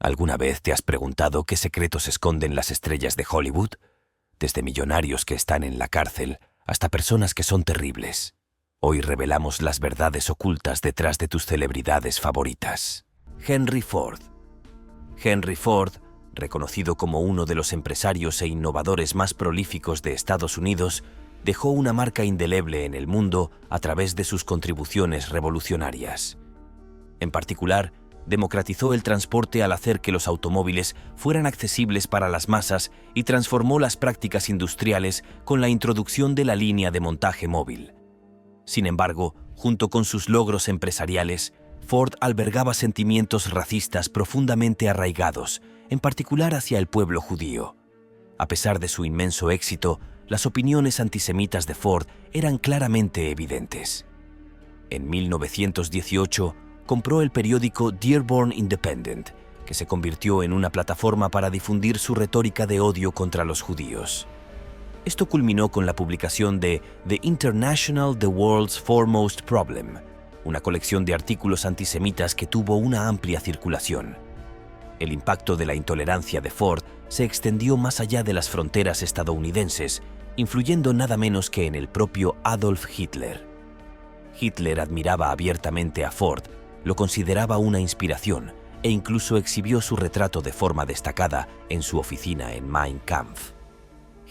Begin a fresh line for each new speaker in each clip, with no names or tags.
¿Alguna vez te has preguntado qué secretos esconden las estrellas de Hollywood? Desde millonarios que están en la cárcel hasta personas que son terribles. Hoy revelamos las verdades ocultas detrás de tus celebridades favoritas. Henry Ford. Henry Ford, reconocido como uno de los empresarios e innovadores más prolíficos de Estados Unidos, dejó una marca indeleble en el mundo a través de sus contribuciones revolucionarias. En particular, democratizó el transporte al hacer que los automóviles fueran accesibles para las masas y transformó las prácticas industriales con la introducción de la línea de montaje móvil. Sin embargo, junto con sus logros empresariales, Ford albergaba sentimientos racistas profundamente arraigados, en particular hacia el pueblo judío. A pesar de su inmenso éxito, las opiniones antisemitas de Ford eran claramente evidentes. En 1918, compró el periódico Dearborn Independent, que se convirtió en una plataforma para difundir su retórica de odio contra los judíos. Esto culminó con la publicación de The International, The World's Foremost Problem, una colección de artículos antisemitas que tuvo una amplia circulación. El impacto de la intolerancia de Ford se extendió más allá de las fronteras estadounidenses, influyendo nada menos que en el propio Adolf Hitler. Hitler admiraba abiertamente a Ford, lo consideraba una inspiración e incluso exhibió su retrato de forma destacada en su oficina en Mein Kampf.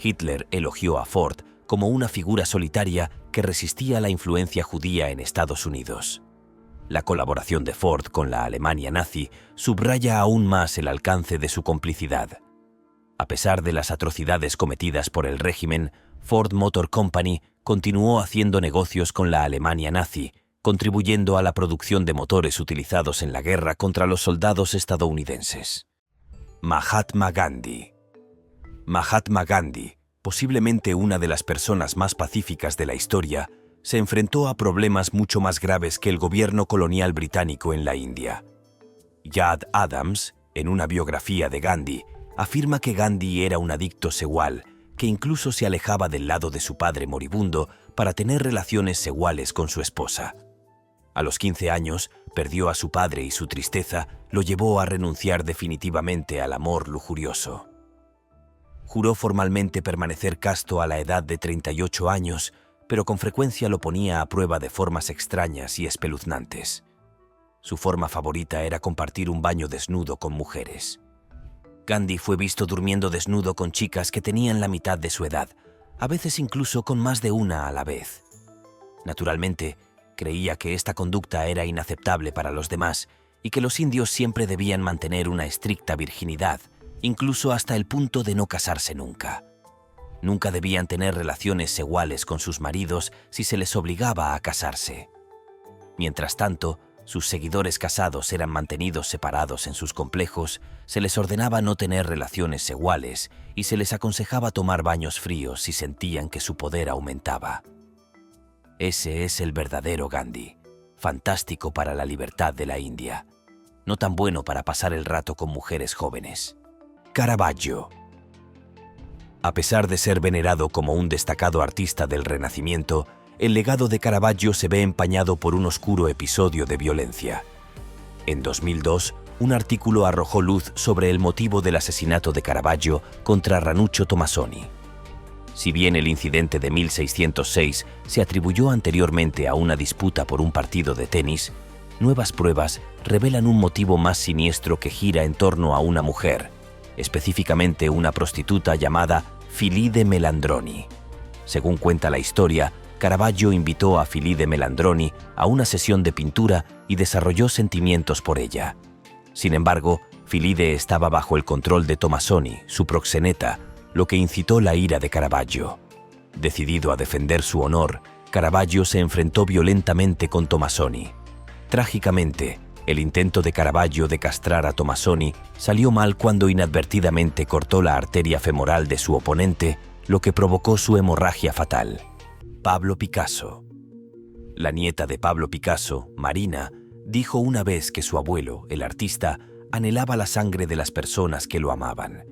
Hitler elogió a Ford como una figura solitaria que resistía la influencia judía en Estados Unidos. La colaboración de Ford con la Alemania nazi subraya aún más el alcance de su complicidad. A pesar de las atrocidades cometidas por el régimen, Ford Motor Company continuó haciendo negocios con la Alemania nazi, contribuyendo a la producción de motores utilizados en la guerra contra los soldados estadounidenses. Mahatma Gandhi. Mahatma Gandhi, posiblemente una de las personas más pacíficas de la historia, se enfrentó a problemas mucho más graves que el gobierno colonial británico en la India. Yad Adams, en una biografía de Gandhi, afirma que Gandhi era un adicto sexual, que incluso se alejaba del lado de su padre moribundo para tener relaciones sexuales con su esposa. A los 15 años, perdió a su padre y su tristeza lo llevó a renunciar definitivamente al amor lujurioso. Juró formalmente permanecer casto a la edad de 38 años, pero con frecuencia lo ponía a prueba de formas extrañas y espeluznantes. Su forma favorita era compartir un baño desnudo con mujeres. Gandhi fue visto durmiendo desnudo con chicas que tenían la mitad de su edad, a veces incluso con más de una a la vez. Naturalmente, creía que esta conducta era inaceptable para los demás y que los indios siempre debían mantener una estricta virginidad, incluso hasta el punto de no casarse nunca. Nunca debían tener relaciones sexuales con sus maridos si se les obligaba a casarse. Mientras tanto, sus seguidores casados eran mantenidos separados en sus complejos, se les ordenaba no tener relaciones sexuales y se les aconsejaba tomar baños fríos si sentían que su poder aumentaba. Ese es el verdadero Gandhi, fantástico para la libertad de la India, no tan bueno para pasar el rato con mujeres jóvenes. Caravaggio. A pesar de ser venerado como un destacado artista del Renacimiento, el legado de Caravaggio se ve empañado por un oscuro episodio de violencia. En 2002, un artículo arrojó luz sobre el motivo del asesinato de Caravaggio contra Ranuccio Tomassoni. Si bien el incidente de 1606 se atribuyó anteriormente a una disputa por un partido de tenis, nuevas pruebas revelan un motivo más siniestro que gira en torno a una mujer, específicamente una prostituta llamada Filide Melandroni. Según cuenta la historia, Caravaggio invitó a Filide Melandroni a una sesión de pintura y desarrolló sentimientos por ella. Sin embargo, Filide estaba bajo el control de Tomassoni, su proxeneta, lo que incitó la ira de Caravaggio. Decidido a defender su honor, Caravaggio se enfrentó violentamente con Tomassoni. Trágicamente, el intento de Caravaggio de castrar a Tomassoni salió mal cuando inadvertidamente cortó la arteria femoral de su oponente, lo que provocó su hemorragia fatal. Pablo Picasso. La nieta de Pablo Picasso, Marina, dijo una vez que su abuelo, el artista, anhelaba la sangre de las personas que lo amaban.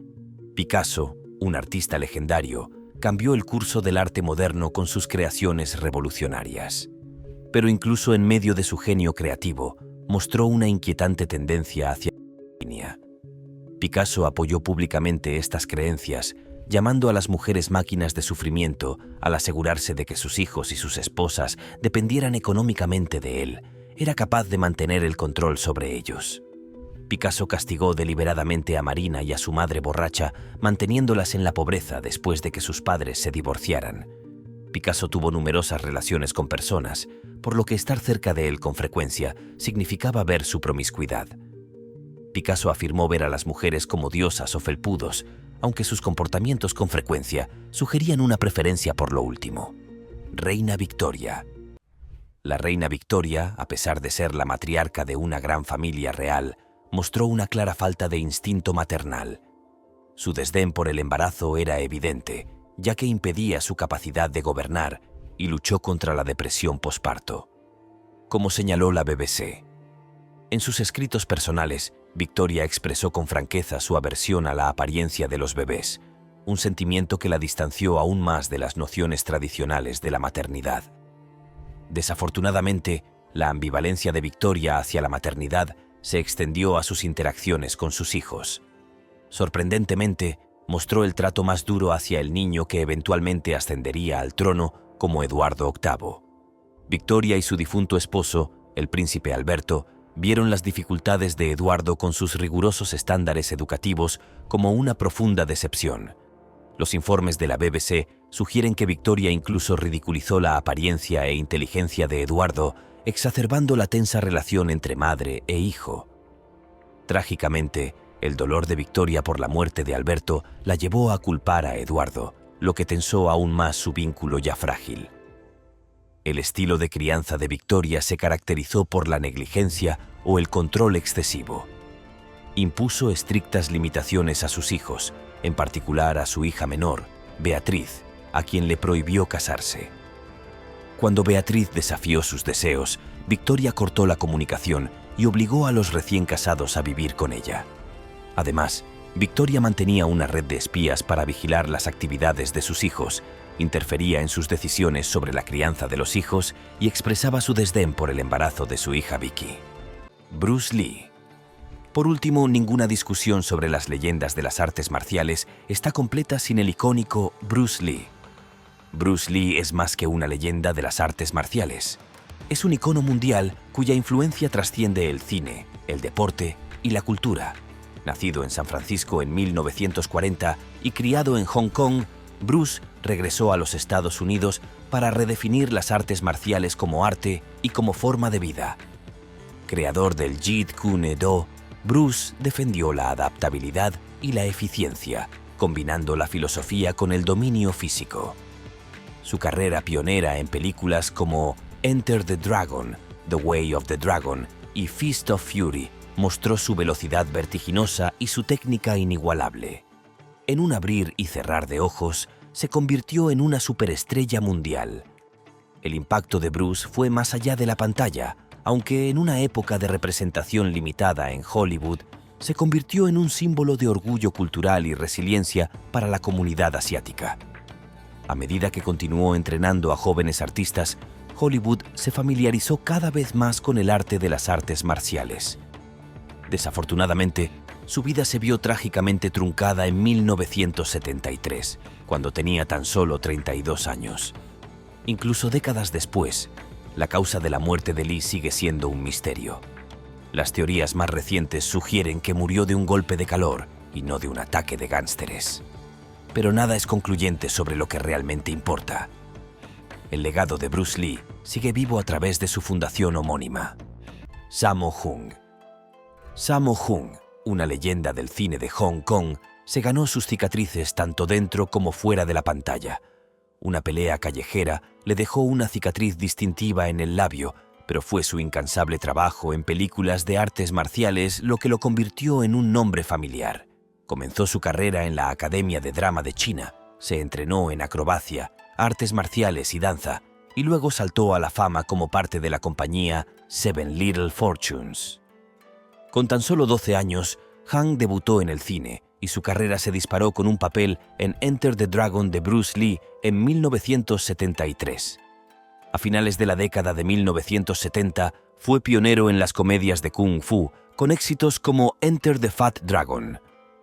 Picasso, un artista legendario, cambió el curso del arte moderno con sus creaciones revolucionarias. Pero incluso en medio de su genio creativo, mostró una inquietante tendencia hacia la línea. Picasso apoyó públicamente estas creencias, llamando a las mujeres máquinas de sufrimiento al asegurarse de que sus hijos y sus esposas dependieran económicamente de él. Era capaz de mantener el control sobre ellos. Picasso castigó deliberadamente a Marina y a su madre borracha, manteniéndolas en la pobreza después de que sus padres se divorciaran. Picasso tuvo numerosas relaciones con personas, por lo que estar cerca de él con frecuencia significaba ver su promiscuidad. Picasso afirmó ver a las mujeres como diosas o felpudos, aunque sus comportamientos con frecuencia sugerían una preferencia por lo último. Reina Victoria. La reina Victoria, a pesar de ser la matriarca de una gran familia real, mostró una clara falta de instinto maternal. Su desdén por el embarazo era evidente, ya que impedía su capacidad de gobernar y luchó contra la depresión posparto. Como señaló la BBC, en sus escritos personales, Victoria expresó con franqueza su aversión a la apariencia de los bebés, un sentimiento que la distanció aún más de las nociones tradicionales de la maternidad. Desafortunadamente, la ambivalencia de Victoria hacia la maternidad se extendió a sus interacciones con sus hijos. Sorprendentemente, mostró el trato más duro hacia el niño que eventualmente ascendería al trono como Eduardo VIII. Victoria y su difunto esposo, el príncipe Alberto, vieron las dificultades de Eduardo con sus rigurosos estándares educativos como una profunda decepción. Los informes de la BBC sugieren que Victoria incluso ridiculizó la apariencia e inteligencia de Eduardo, exacerbando la tensa relación entre madre e hijo. Trágicamente, el dolor de Victoria por la muerte de Alberto la llevó a culpar a Eduardo, lo que tensó aún más su vínculo ya frágil. El estilo de crianza de Victoria se caracterizó por la negligencia o el control excesivo. Impuso estrictas limitaciones a sus hijos, en particular a su hija menor, Beatriz, a quien le prohibió casarse. Cuando Beatriz desafió sus deseos, Victoria cortó la comunicación y obligó a los recién casados a vivir con ella. Además, Victoria mantenía una red de espías para vigilar las actividades de sus hijos, interfería en sus decisiones sobre la crianza de los hijos y expresaba su desdén por el embarazo de su hija Vicky. Bruce Lee. Por último, ninguna discusión sobre las leyendas de las artes marciales está completa sin el icónico Bruce Lee. Bruce Lee es más que una leyenda de las artes marciales. Es un icono mundial cuya influencia trasciende el cine, el deporte y la cultura. Nacido en San Francisco en 1940 y criado en Hong Kong, Bruce regresó a los Estados Unidos para redefinir las artes marciales como arte y como forma de vida. Creador del Jeet Kune Do, Bruce defendió la adaptabilidad y la eficiencia, combinando la filosofía con el dominio físico. Su carrera pionera en películas como Enter the Dragon, The Way of the Dragon y Fist of Fury mostró su velocidad vertiginosa y su técnica inigualable. En un abrir y cerrar de ojos, se convirtió en una superestrella mundial. El impacto de Bruce fue más allá de la pantalla, aunque en una época de representación limitada en Hollywood, se convirtió en un símbolo de orgullo cultural y resiliencia para la comunidad asiática. A medida que continuó entrenando a jóvenes artistas, Hollywood se familiarizó cada vez más con el arte de las artes marciales. Desafortunadamente, su vida se vio trágicamente truncada en 1973, cuando tenía tan solo 32 años. Incluso décadas después, la causa de la muerte de Lee sigue siendo un misterio. Las teorías más recientes sugieren que murió de un golpe de calor y no de un ataque de gánsteres. Pero nada es concluyente sobre lo que realmente importa. El legado de Bruce Lee sigue vivo a través de su fundación homónima. Sammo Hung. Sammo Hung, una leyenda del cine de Hong Kong, se ganó sus cicatrices tanto dentro como fuera de la pantalla. Una pelea callejera le dejó una cicatriz distintiva en el labio, pero fue su incansable trabajo en películas de artes marciales lo que lo convirtió en un nombre familiar. Comenzó su carrera en la Academia de Drama de China, se entrenó en acrobacia, artes marciales y danza, y luego saltó a la fama como parte de la compañía Seven Little Fortunes. Con tan solo 12 años, Han debutó en el cine y su carrera se disparó con un papel en Enter the Dragon de Bruce Lee en 1973. A finales de la década de 1970, fue pionero en las comedias de Kung Fu, con éxitos como Enter the Fat Dragon.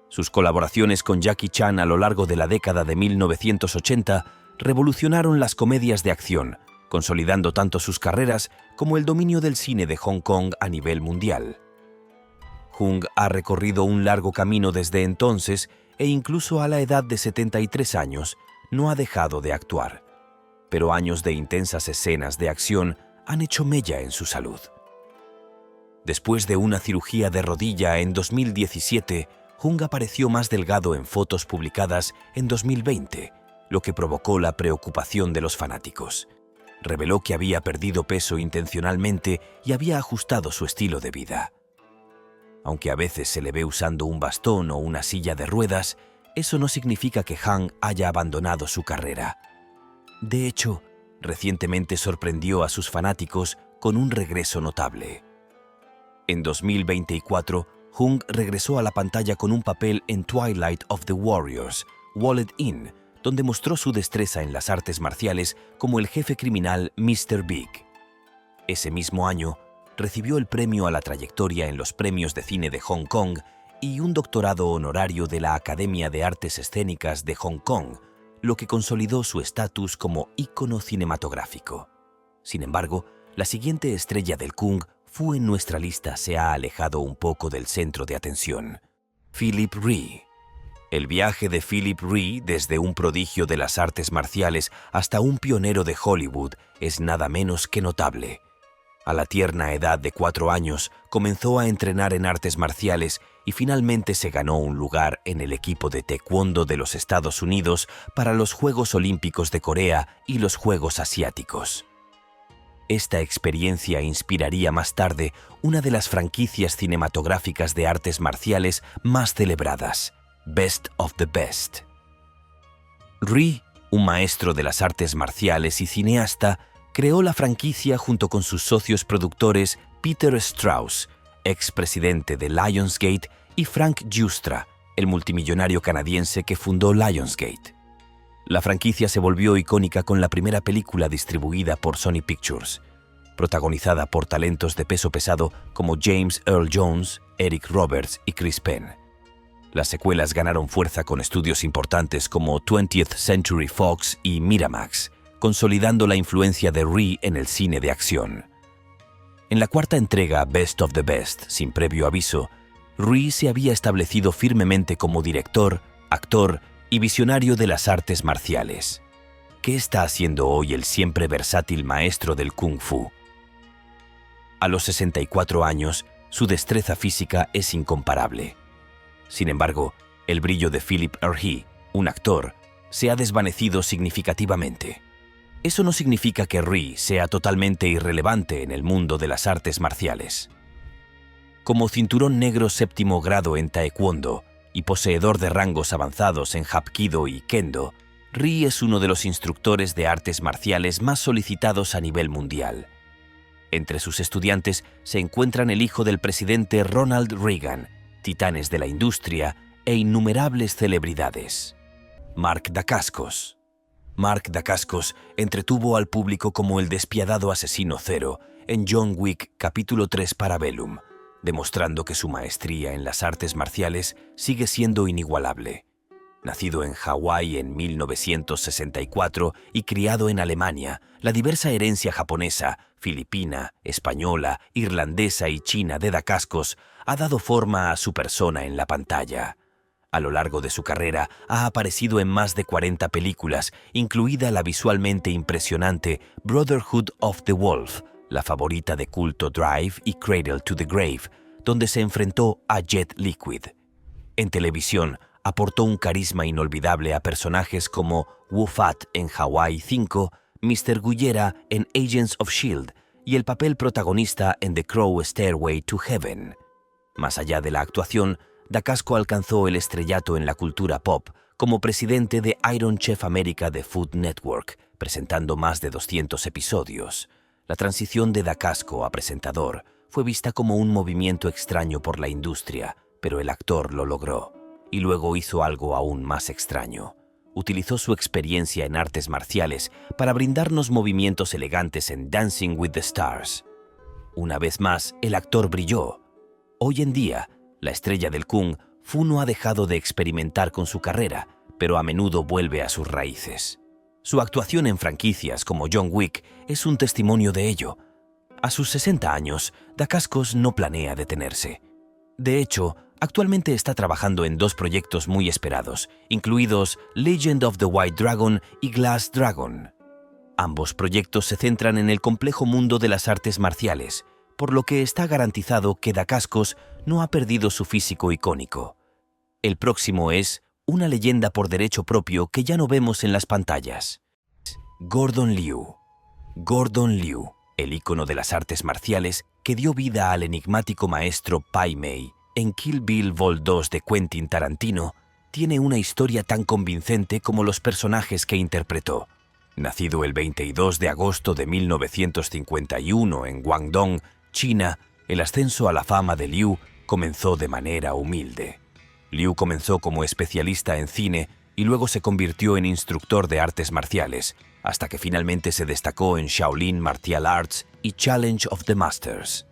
Sus colaboraciones con Jackie Chan a lo largo de la década de 1980 revolucionaron las comedias de acción, consolidando tanto sus carreras como el dominio del cine de Hong Kong a nivel mundial. Hung ha recorrido un largo camino desde entonces e incluso a la edad de 73 años no ha dejado de actuar. Pero años de intensas escenas de acción han hecho mella en su salud. Después de una cirugía de rodilla en 2017, Hung apareció más delgado en fotos publicadas en 2020, lo que provocó la preocupación de los fanáticos. Reveló que había perdido peso intencionalmente y había ajustado su estilo de vida. Aunque a veces se le ve usando un bastón o una silla de ruedas, eso no significa que Hung haya abandonado su carrera. De hecho, recientemente sorprendió a sus fanáticos con un regreso notable. En 2024, Hung regresó a la pantalla con un papel en Twilight of the Warriors, Wallet In, donde mostró su destreza en las artes marciales como el jefe criminal Mr. Big. Ese mismo año, recibió el premio a la trayectoria en los premios de cine de Hong Kong y un doctorado honorario de la Academia de Artes Escénicas de Hong Kong, lo que consolidó su estatus como ícono cinematográfico. Sin embargo, la siguiente estrella del Kung Fu en nuestra lista se ha alejado un poco del centro de atención: Philip Ree. El viaje de Philip Ree, desde un prodigio de las artes marciales hasta un pionero de Hollywood, es nada menos que notable. A la tierna edad de 4 años, comenzó a entrenar en artes marciales y finalmente se ganó un lugar en el equipo de taekwondo de los Estados Unidos para los Juegos Olímpicos de Corea y los Juegos Asiáticos. Esta experiencia inspiraría más tarde una de las franquicias cinematográficas de artes marciales más celebradas, Best of the Best. Ree, un maestro de las artes marciales y cineasta, creó la franquicia junto con sus socios productores Peter Strauss, expresidente de Lionsgate, y Frank Giustra, el multimillonario canadiense que fundó Lionsgate. La franquicia se volvió icónica con la primera película distribuida por Sony Pictures, protagonizada por talentos de peso pesado como James Earl Jones, Eric Roberts y Chris Penn. Las secuelas ganaron fuerza con estudios importantes como 20th Century Fox y Miramax, consolidando la influencia de Ree en el cine de acción. En la cuarta entrega, Best of the Best, sin previo aviso, Ree se había establecido firmemente como director, actor y visionario de las artes marciales. ¿Qué está haciendo hoy el siempre versátil maestro del Kung Fu? A los 64 años, su destreza física es incomparable. Sin embargo, el brillo de Philip Ree, un actor, se ha desvanecido significativamente. Eso no significa que Ree sea totalmente irrelevante en el mundo de las artes marciales. Como cinturón negro séptimo grado en Taekwondo y poseedor de rangos avanzados en Hapkido y Kendo, Ree es uno de los instructores de artes marciales más solicitados a nivel mundial. Entre sus estudiantes se encuentran el hijo del presidente Ronald Reagan, titanes de la industria e innumerables celebridades. Mark Dacascos. Mark Dacascos entretuvo al público como el despiadado asesino Zero en John Wick Capítulo 3 Parabellum, demostrando que su maestría en las artes marciales sigue siendo inigualable. Nacido en Hawái en 1964 y criado en Alemania, la diversa herencia japonesa, filipina, española, irlandesa y china de Dacascos ha dado forma a su persona en la pantalla. A lo largo de su carrera ha aparecido en más de 40 películas, incluida la visualmente impresionante Brotherhood of the Wolf, la favorita de culto Drive y Cradle to the Grave, donde se enfrentó a Jet Liquid. En televisión, aportó un carisma inolvidable a personajes como Wu Fat en Hawaii 5, Mr. Gullera en Agents of S.H.I.E.L.D. y el papel protagonista en The Crow Stairway to Heaven. Más allá de la actuación, Dacascos alcanzó el estrellato en la cultura pop como presidente de Iron Chef America de Food Network, presentando más de 200 episodios. La transición de Dacascos a presentador fue vista como un movimiento extraño por la industria, pero el actor lo logró. Y luego hizo algo aún más extraño. Utilizó su experiencia en artes marciales para brindarnos movimientos elegantes en Dancing with the Stars. Una vez más, el actor brilló. Hoy en día, la estrella del Kung Fu no ha dejado de experimentar con su carrera, pero a menudo vuelve a sus raíces. Su actuación en franquicias como John Wick es un testimonio de ello. A sus 60 años, Dacascos no planea detenerse. De hecho, actualmente está trabajando en 2 proyectos muy esperados, incluidos Legend of the White Dragon y Glass Dragon. Ambos proyectos se centran en el complejo mundo de las artes marciales, por lo que está garantizado que Dacascos no ha perdido su físico icónico. El próximo es una leyenda por derecho propio que ya no vemos en las pantallas. Gordon Liu. Gordon Liu, el ícono de las artes marciales que dio vida al enigmático maestro Pai Mei en Kill Bill Vol. 2 de Quentin Tarantino, tiene una historia tan convincente como los personajes que interpretó. Nacido el 22 de agosto de 1951 en Guangdong, China, el ascenso a la fama de Liu comenzó de manera humilde. Liu comenzó como especialista en cine y luego se convirtió en instructor de artes marciales, hasta que finalmente se destacó en Shaolin Martial Arts y Challenge of the Masters.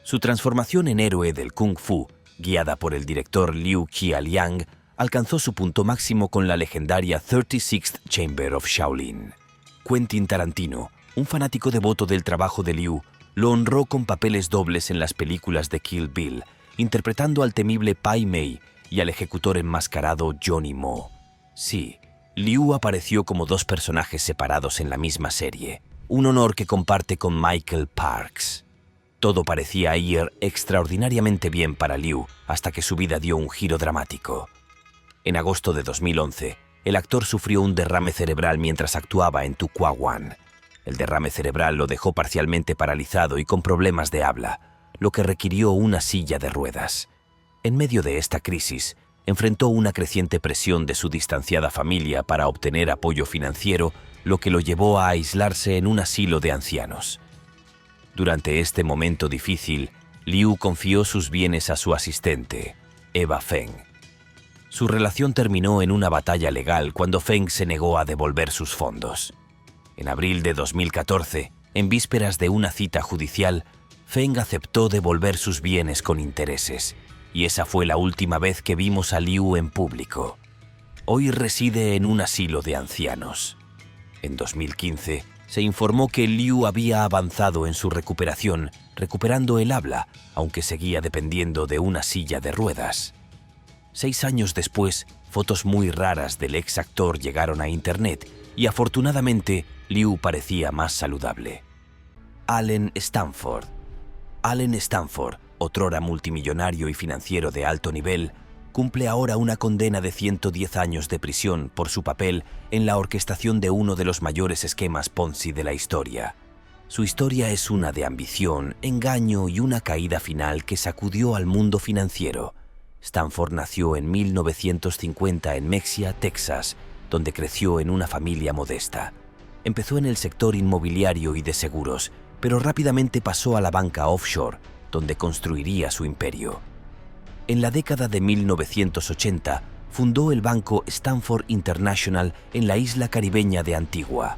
Su transformación en héroe del Kung Fu, guiada por el director Liu Qialiang, alcanzó su punto máximo con la legendaria 36th Chamber of Shaolin. Quentin Tarantino, un fanático devoto del trabajo de Liu, lo honró con papeles dobles en las películas de Kill Bill, interpretando al temible Pai Mei y al ejecutor enmascarado Johnny Mo. Sí, Liu apareció como 2 personajes separados en la misma serie, un honor que comparte con Michael Parks. Todo parecía ir extraordinariamente bien para Liu hasta que su vida dio un giro dramático. En agosto de 2011, el actor sufrió un derrame cerebral mientras actuaba en Tu Qua Wan. El derrame cerebral lo dejó parcialmente paralizado y con problemas de habla, lo que requirió una silla de ruedas. En medio de esta crisis, enfrentó una creciente presión de su distanciada familia para obtener apoyo financiero, lo que lo llevó a aislarse en un asilo de ancianos. Durante este momento difícil, Liu confió sus bienes a su asistente, Eva Feng. Su relación terminó en una batalla legal cuando Feng se negó a devolver sus fondos. En abril de 2014, en vísperas de una cita judicial, Feng aceptó devolver sus bienes con intereses, y esa fue la última vez que vimos a Liu en público. Hoy reside en un asilo de ancianos. En 2015, se informó que Liu había avanzado en su recuperación, recuperando el habla, aunque seguía dependiendo de una silla de ruedas. 6 años después, fotos muy raras del ex actor llegaron a Internet y afortunadamente Liu parecía más saludable. Allen Stanford. Allen Stanford, otrora multimillonario y financiero de alto nivel, cumple ahora una condena de 110 años de prisión por su papel en la orquestación de uno de los mayores esquemas Ponzi de la historia. Su historia es una de ambición, engaño y una caída final que sacudió al mundo financiero. Stanford nació en 1950 en Mexia, Texas, donde creció en una familia modesta. Empezó en el sector inmobiliario y de seguros, pero rápidamente pasó a la banca offshore, donde construiría su imperio. En la década de 1980, fundó el banco Stanford International en la isla caribeña de Antigua.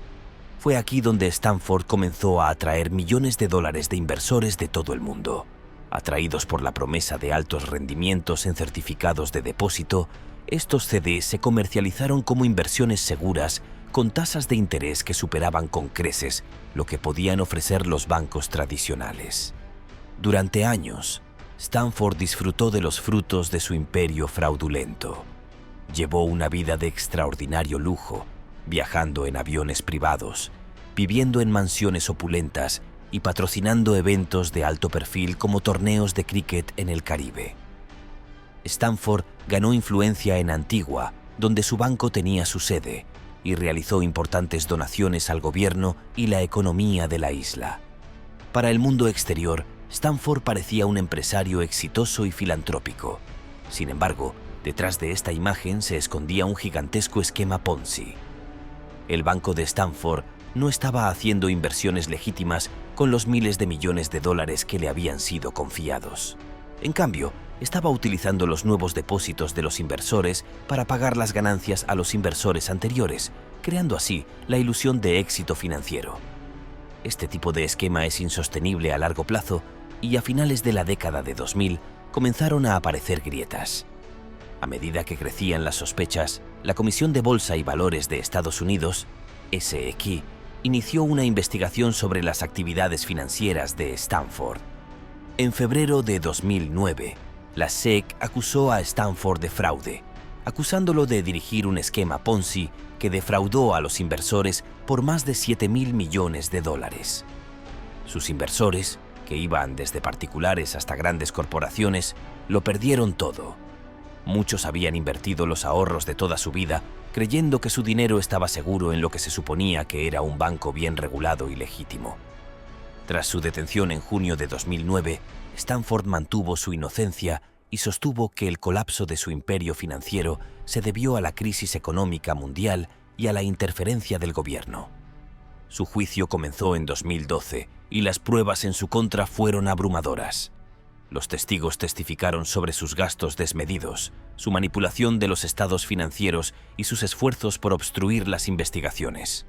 Fue aquí donde Stanford comenzó a atraer millones de dólares de inversores de todo el mundo. Atraídos por la promesa de altos rendimientos en certificados de depósito, estos CDs se comercializaron como inversiones seguras con tasas de interés que superaban con creces lo que podían ofrecer los bancos tradicionales. Durante años, Stanford disfrutó de los frutos de su imperio fraudulento. Llevó una vida de extraordinario lujo, viajando en aviones privados, viviendo en mansiones opulentas y patrocinando eventos de alto perfil como torneos de cricket en el Caribe. Stanford ganó influencia en Antigua, donde su banco tenía su sede, y realizó importantes donaciones al gobierno y la economía de la isla. Para el mundo exterior, Stanford parecía un empresario exitoso y filantrópico. Sin embargo, detrás de esta imagen se escondía un gigantesco esquema Ponzi. El banco de Stanford no estaba haciendo inversiones legítimas con los miles de millones de dólares que le habían sido confiados. En cambio, estaba utilizando los nuevos depósitos de los inversores para pagar las ganancias a los inversores anteriores, creando así la ilusión de éxito financiero. Este tipo de esquema es insostenible a largo plazo y a finales de la década de 2000 comenzaron a aparecer grietas. A medida que crecían las sospechas, la Comisión de Bolsa y Valores de Estados Unidos, SEC, inició una investigación sobre las actividades financieras de Stanford. En febrero de 2009, la SEC acusó a Stanford de fraude, acusándolo de dirigir un esquema Ponzi que defraudó a los inversores por más de $7.000 millones. Sus inversores, que iban desde particulares hasta grandes corporaciones, lo perdieron todo. Muchos habían invertido los ahorros de toda su vida, creyendo que su dinero estaba seguro en lo que se suponía que era un banco bien regulado y legítimo. Tras su detención en junio de 2009, Stanford mantuvo su inocencia y sostuvo que el colapso de su imperio financiero se debió a la crisis económica mundial y a la interferencia del gobierno. Su juicio comenzó en 2012 y las pruebas en su contra fueron abrumadoras. Los testigos testificaron sobre sus gastos desmedidos, su manipulación de los estados financieros y sus esfuerzos por obstruir las investigaciones.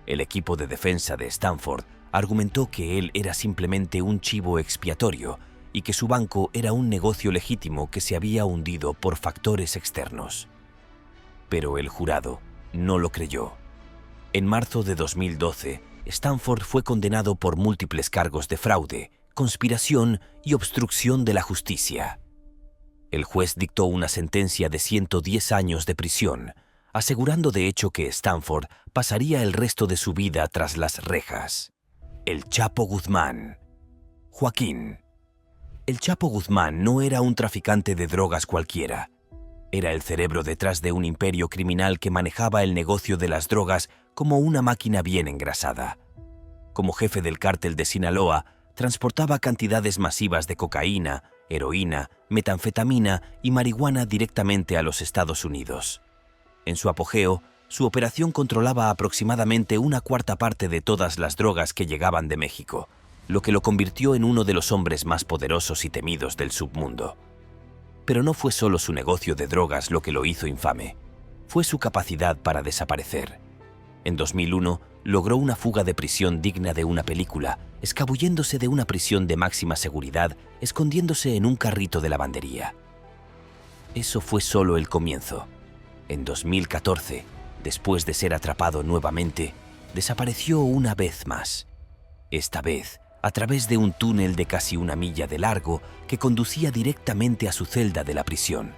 El equipo de defensa de Stanford argumentó que él era simplemente un chivo expiatorio y que su banco era un negocio legítimo que se había hundido por factores externos. Pero el jurado no lo creyó. En marzo de 2012, Stanford fue condenado por múltiples cargos de fraude, conspiración y obstrucción de la justicia. El juez dictó una sentencia de 110 años de prisión, asegurando de hecho que Stanford pasaría el resto de su vida tras las rejas. El Chapo Guzmán. Joaquín. El Chapo Guzmán no era un traficante de drogas cualquiera. Era el cerebro detrás de un imperio criminal que manejaba el negocio de las drogas como una máquina bien engrasada. Como jefe del cártel de Sinaloa, transportaba cantidades masivas de cocaína, heroína, metanfetamina y marihuana directamente a los Estados Unidos. En su apogeo, su operación controlaba aproximadamente una cuarta parte de todas las drogas que llegaban de México, lo que lo convirtió en uno de los hombres más poderosos y temidos del submundo. Pero no fue solo su negocio de drogas lo que lo hizo infame, fue su capacidad para desaparecer. En 2001, logró una fuga de prisión digna de una película, escabulléndose de una prisión de máxima seguridad, escondiéndose en un carrito de lavandería. Eso fue solo el comienzo. En 2014, después de ser atrapado nuevamente, desapareció una vez más. Esta vez, a través de un túnel de casi 1 milla de largo que conducía directamente a su celda de la prisión.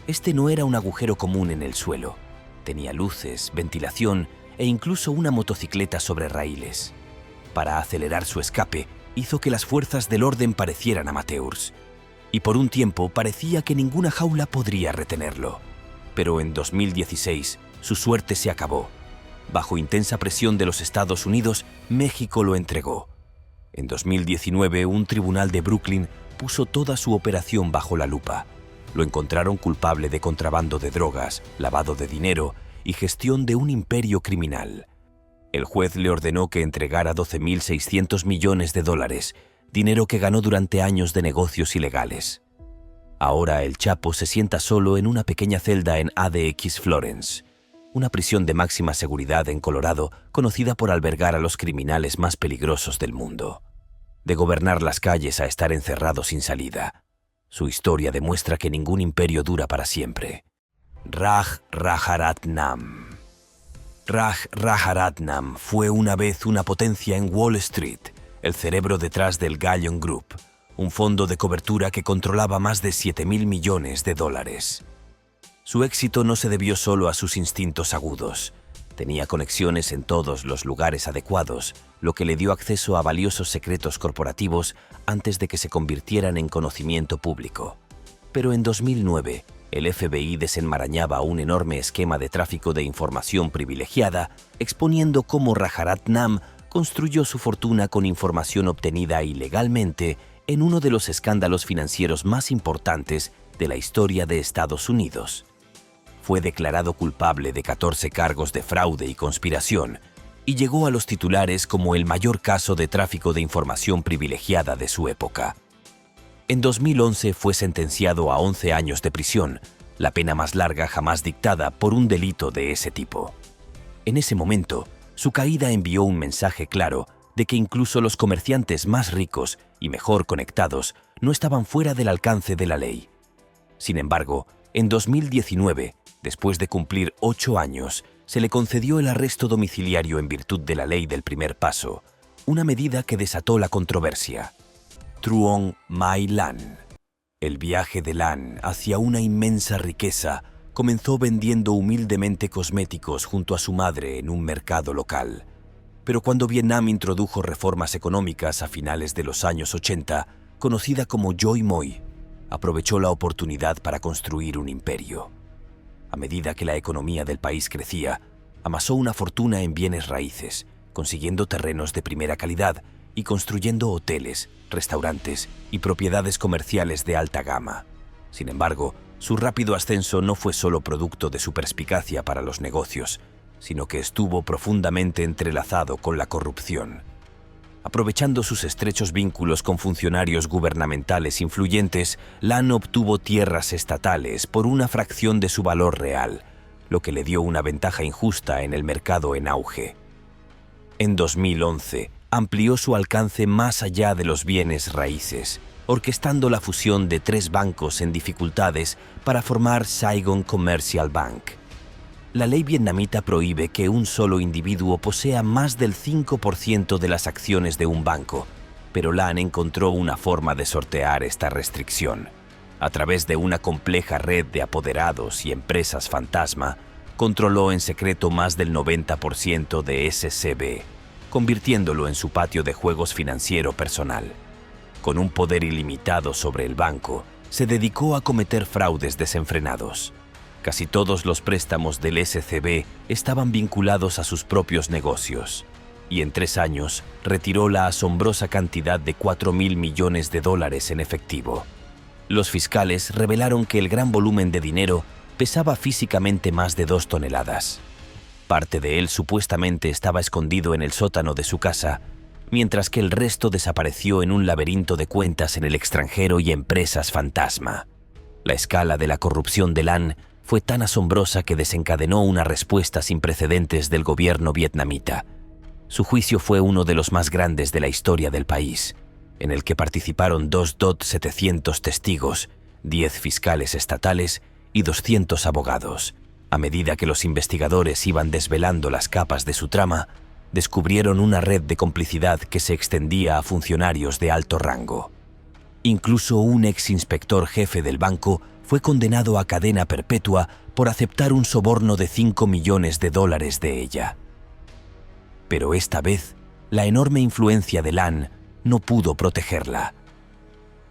Este no era un agujero común en el suelo. Tenía luces, ventilación e incluso una motocicleta sobre raíles. Para acelerar su escape, hizo que las fuerzas del orden parecieran amateurs. Y por un tiempo parecía que ninguna jaula podría retenerlo. Pero en 2016, su suerte se acabó. Bajo intensa presión de los Estados Unidos, México lo entregó. En 2019, un tribunal de Brooklyn puso toda su operación bajo la lupa. Lo encontraron culpable de contrabando de drogas, lavado de dinero y gestión de un imperio criminal. El juez le ordenó que entregara $12.600 millones, dinero que ganó durante años de negocios ilegales. Ahora el Chapo se sienta solo en una pequeña celda en ADX Florence, una prisión de máxima seguridad en Colorado conocida por albergar a los criminales más peligrosos del mundo. De gobernar las calles a estar encerrado sin salida. Su historia demuestra que ningún imperio dura para siempre. Raj Rajaratnam. Raj Rajaratnam fue una vez una potencia en Wall Street, el cerebro detrás del Galleon Group, un fondo de cobertura que controlaba más de $7.000 millones. Su éxito no se debió solo a sus instintos agudos. Tenía conexiones en todos los lugares adecuados, lo que le dio acceso a valiosos secretos corporativos antes de que se convirtieran en conocimiento público. Pero en 2009, el FBI desenmarañaba un enorme esquema de tráfico de información privilegiada, exponiendo cómo Rajaratnam construyó su fortuna con información obtenida ilegalmente en uno de los escándalos financieros más importantes de la historia de Estados Unidos. Fue declarado culpable de 14 cargos de fraude y conspiración y llegó a los titulares como el mayor caso de tráfico de información privilegiada de su época. En 2011 fue sentenciado a 11 años de prisión, la pena más larga jamás dictada por un delito de ese tipo. En ese momento, su caída envió un mensaje claro de que incluso los comerciantes más ricos y mejor conectados no estaban fuera del alcance de la ley. Sin embargo, En 2019, después de cumplir 8 años, se le concedió el arresto domiciliario en virtud de la ley del primer paso, una medida que desató la controversia. Truong My Lan. El viaje de Lan hacia una inmensa riqueza comenzó vendiendo humildemente cosméticos junto a su madre en un mercado local. Pero cuando Vietnam introdujo reformas económicas a finales de los años 80, conocida como Choi Moi, aprovechó la oportunidad para construir un imperio. A medida que la economía del país crecía, amasó una fortuna en bienes raíces, consiguiendo terrenos de primera calidad y construyendo hoteles, restaurantes y propiedades comerciales de alta gama. Sin embargo, su rápido ascenso no fue solo producto de su perspicacia para los negocios, sino que estuvo profundamente entrelazado con la corrupción. Aprovechando sus estrechos vínculos con funcionarios gubernamentales influyentes, Lan obtuvo tierras estatales por una fracción de su valor real, lo que le dio una ventaja injusta en el mercado en auge. En 2011, amplió su alcance más allá de los bienes raíces, orquestando la fusión de 3 bancos en dificultades para formar Saigon Commercial Bank. La ley vietnamita prohíbe que un solo individuo posea más del 5% de las acciones de un banco, pero Lan encontró una forma de sortear esta restricción. A través de una compleja red de apoderados y empresas fantasma, controló en secreto más del 90% de SCB, convirtiéndolo en su patio de juegos financiero personal. Con un poder ilimitado sobre el banco, se dedicó a cometer fraudes desenfrenados. Casi todos los préstamos del SCB estaban vinculados a sus propios negocios, y en 3 años retiró la asombrosa cantidad de $4.000 millones en efectivo. Los fiscales revelaron que el gran volumen de dinero pesaba físicamente más de 2 toneladas. Parte de él supuestamente estaba escondido en el sótano de su casa, mientras que el resto desapareció en un laberinto de cuentas en el extranjero y empresas fantasma. La escala de la corrupción de Lan fue tan asombrosa que desencadenó una respuesta sin precedentes del gobierno vietnamita. Su juicio fue uno de los más grandes de la historia del país, en el que participaron 2.700 testigos, 10 fiscales estatales y 200 abogados. A medida que los investigadores iban desvelando las capas de su trama, descubrieron una red de complicidad que se extendía a funcionarios de alto rango. Incluso un exinspector jefe del banco fue condenado a cadena perpetua por aceptar un soborno de $5 millones de ella. Pero esta vez, la enorme influencia de Lan no pudo protegerla.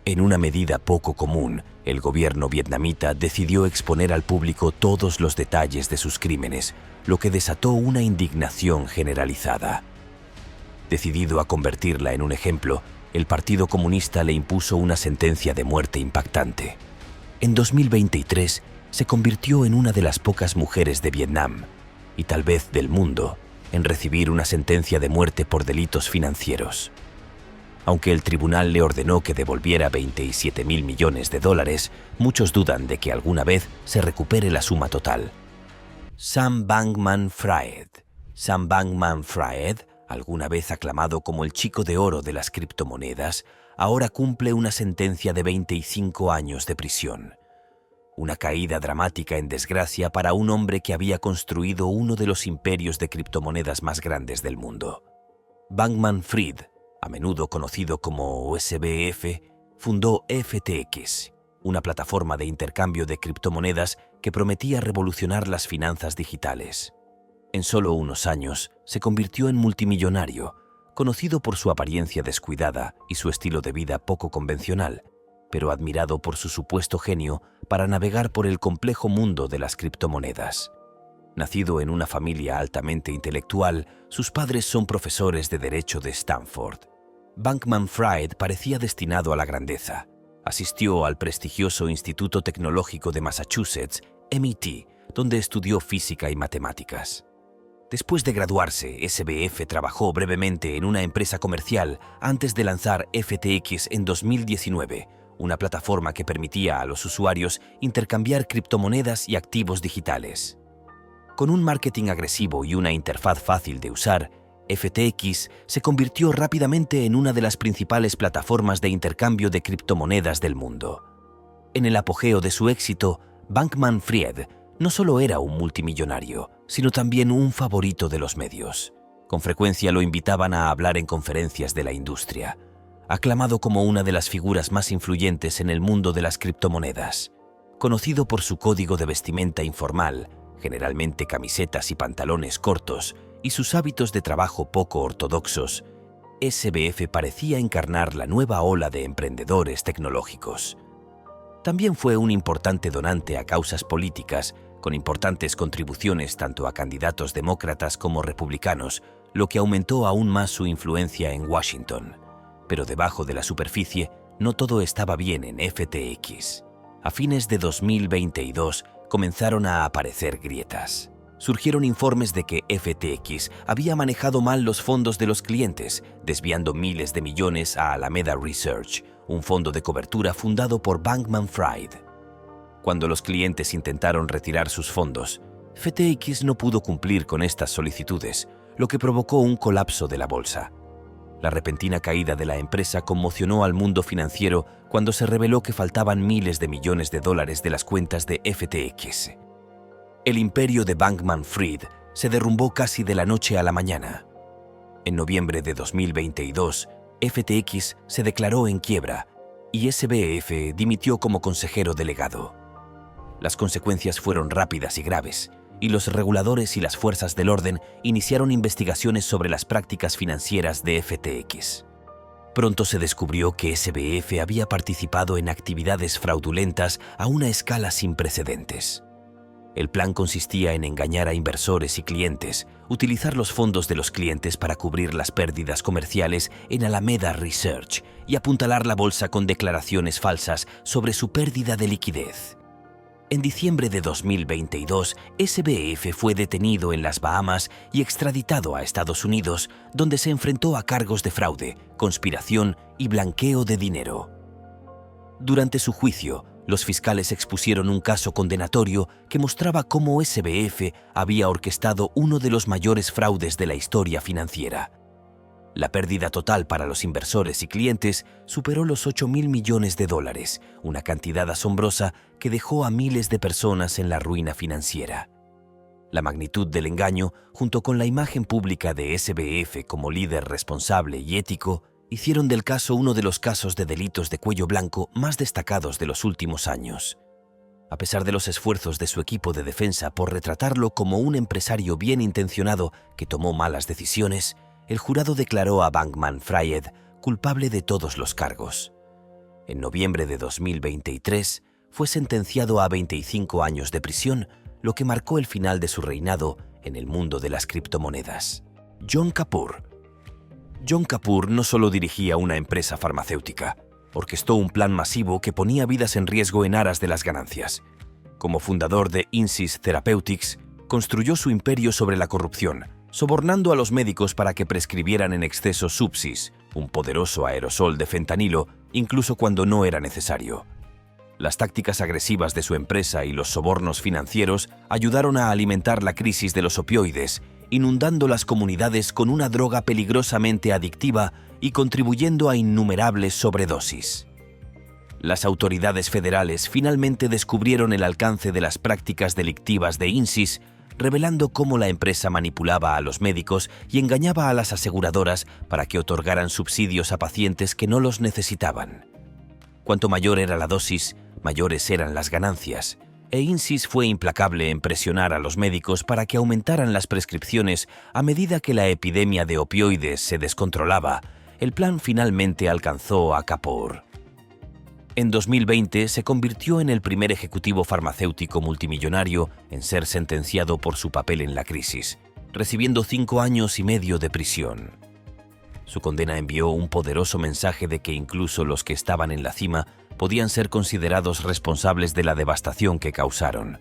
En una medida poco común, el gobierno vietnamita decidió exponer al público todos los detalles de sus crímenes, lo que desató una indignación generalizada. Decidido a convertirla en un ejemplo, el Partido Comunista le impuso una sentencia de muerte impactante. En 2023 se convirtió en una de las pocas mujeres de Vietnam, y tal vez del mundo, en recibir una sentencia de muerte por delitos financieros. Aunque el tribunal le ordenó que devolviera $27.000 millones, muchos dudan de que alguna vez se recupere la suma total. Sam Bankman-Fried. Sam Bankman-Fried, alguna vez aclamado como el chico de oro de las criptomonedas, ahora cumple una sentencia de 25 años de prisión. Una caída dramática en desgracia para un hombre que había construido uno de los imperios de criptomonedas más grandes del mundo. Bankman-Fried, a menudo conocido como SBF, fundó FTX, una plataforma de intercambio de criptomonedas que prometía revolucionar las finanzas digitales. En solo unos años, se convirtió en multimillonario, conocido por su apariencia descuidada y su estilo de vida poco convencional, pero admirado por su supuesto genio para navegar por el complejo mundo de las criptomonedas. Nacido en una familia altamente intelectual, sus padres son profesores de Derecho de Stanford. Bankman-Fried parecía destinado a la grandeza. Asistió al prestigioso Instituto Tecnológico de Massachusetts, MIT, donde estudió física y matemáticas. Después de graduarse, SBF trabajó brevemente en una empresa comercial antes de lanzar FTX en 2019, una plataforma que permitía a los usuarios intercambiar criptomonedas y activos digitales. Con un marketing agresivo y una interfaz fácil de usar, FTX se convirtió rápidamente en una de las principales plataformas de intercambio de criptomonedas del mundo. En el apogeo de su éxito, Bankman-Fried no solo era un multimillonario, sino también un favorito de los medios. Con frecuencia lo invitaban a hablar en conferencias de la industria, aclamado como una de las figuras más influyentes en el mundo de las criptomonedas. Conocido por su código de vestimenta informal, generalmente camisetas y pantalones cortos, y sus hábitos de trabajo poco ortodoxos, SBF parecía encarnar la nueva ola de emprendedores tecnológicos. También fue un importante donante a causas políticas, con importantes contribuciones tanto a candidatos demócratas como republicanos, lo que aumentó aún más su influencia en Washington. Pero debajo de la superficie, no todo estaba bien en FTX. A fines de 2022 comenzaron a aparecer grietas. Surgieron informes de que FTX había manejado mal los fondos de los clientes, desviando miles de millones a Alameda Research, un fondo de cobertura fundado por Bankman-Fried. Cuando los clientes intentaron retirar sus fondos, FTX no pudo cumplir con estas solicitudes, lo que provocó un colapso de la bolsa. La repentina caída de la empresa conmocionó al mundo financiero cuando se reveló que faltaban miles de millones de dólares de las cuentas de FTX. El imperio de Bankman-Fried se derrumbó casi de la noche a la mañana. En noviembre de 2022, FTX se declaró en quiebra y SBF dimitió como consejero delegado. Las consecuencias fueron rápidas y graves, y los reguladores y las fuerzas del orden iniciaron investigaciones sobre las prácticas financieras de FTX. Pronto se descubrió que SBF había participado en actividades fraudulentas a una escala sin precedentes. El plan consistía en engañar a inversores y clientes, utilizar los fondos de los clientes para cubrir las pérdidas comerciales en Alameda Research y apuntalar la bolsa con declaraciones falsas sobre su pérdida de liquidez. En diciembre de 2022, SBF fue detenido en las Bahamas y extraditado a Estados Unidos, donde se enfrentó a cargos de fraude, conspiración y blanqueo de dinero. Durante su juicio, los fiscales expusieron un caso condenatorio que mostraba cómo SBF había orquestado uno de los mayores fraudes de la historia financiera. La pérdida total para los inversores y clientes superó los $8.000 millones, una cantidad asombrosa que dejó a miles de personas en la ruina financiera. La magnitud del engaño, junto con la imagen pública de SBF como líder responsable y ético, hicieron del caso uno de los casos de delitos de cuello blanco más destacados de los últimos años. A pesar de los esfuerzos de su equipo de defensa por retratarlo como un empresario bien intencionado que tomó malas decisiones, el jurado declaró a Bankman-Fried culpable de todos los cargos. En noviembre de 2023 fue sentenciado a 25 años de prisión, lo que marcó el final de su reinado en el mundo de las criptomonedas. John Kapoor. John Kapoor no solo dirigía una empresa farmacéutica, orquestó un plan masivo que ponía vidas en riesgo en aras de las ganancias. Como fundador de Insys Therapeutics, construyó su imperio sobre la corrupción, sobornando a los médicos para que prescribieran en exceso Subsys, un poderoso aerosol de fentanilo, incluso cuando no era necesario. Las tácticas agresivas de su empresa y los sobornos financieros ayudaron a alimentar la crisis de los opioides, inundando las comunidades con una droga peligrosamente adictiva y contribuyendo a innumerables sobredosis. Las autoridades federales finalmente descubrieron el alcance de las prácticas delictivas de Insys, revelando cómo la empresa manipulaba a los médicos y engañaba a las aseguradoras para que otorgaran subsidios a pacientes que no los necesitaban. Cuanto mayor era la dosis, mayores eran las ganancias, e Insys fue implacable en presionar a los médicos para que aumentaran las prescripciones a medida que la epidemia de opioides se descontrolaba. El plan finalmente alcanzó a Kapoor. En 2020 se convirtió en el primer ejecutivo farmacéutico multimillonario en ser sentenciado por su papel en la crisis, recibiendo 5 años y medio de prisión. Su condena envió un poderoso mensaje de que incluso los que estaban en la cima podían ser considerados responsables de la devastación que causaron.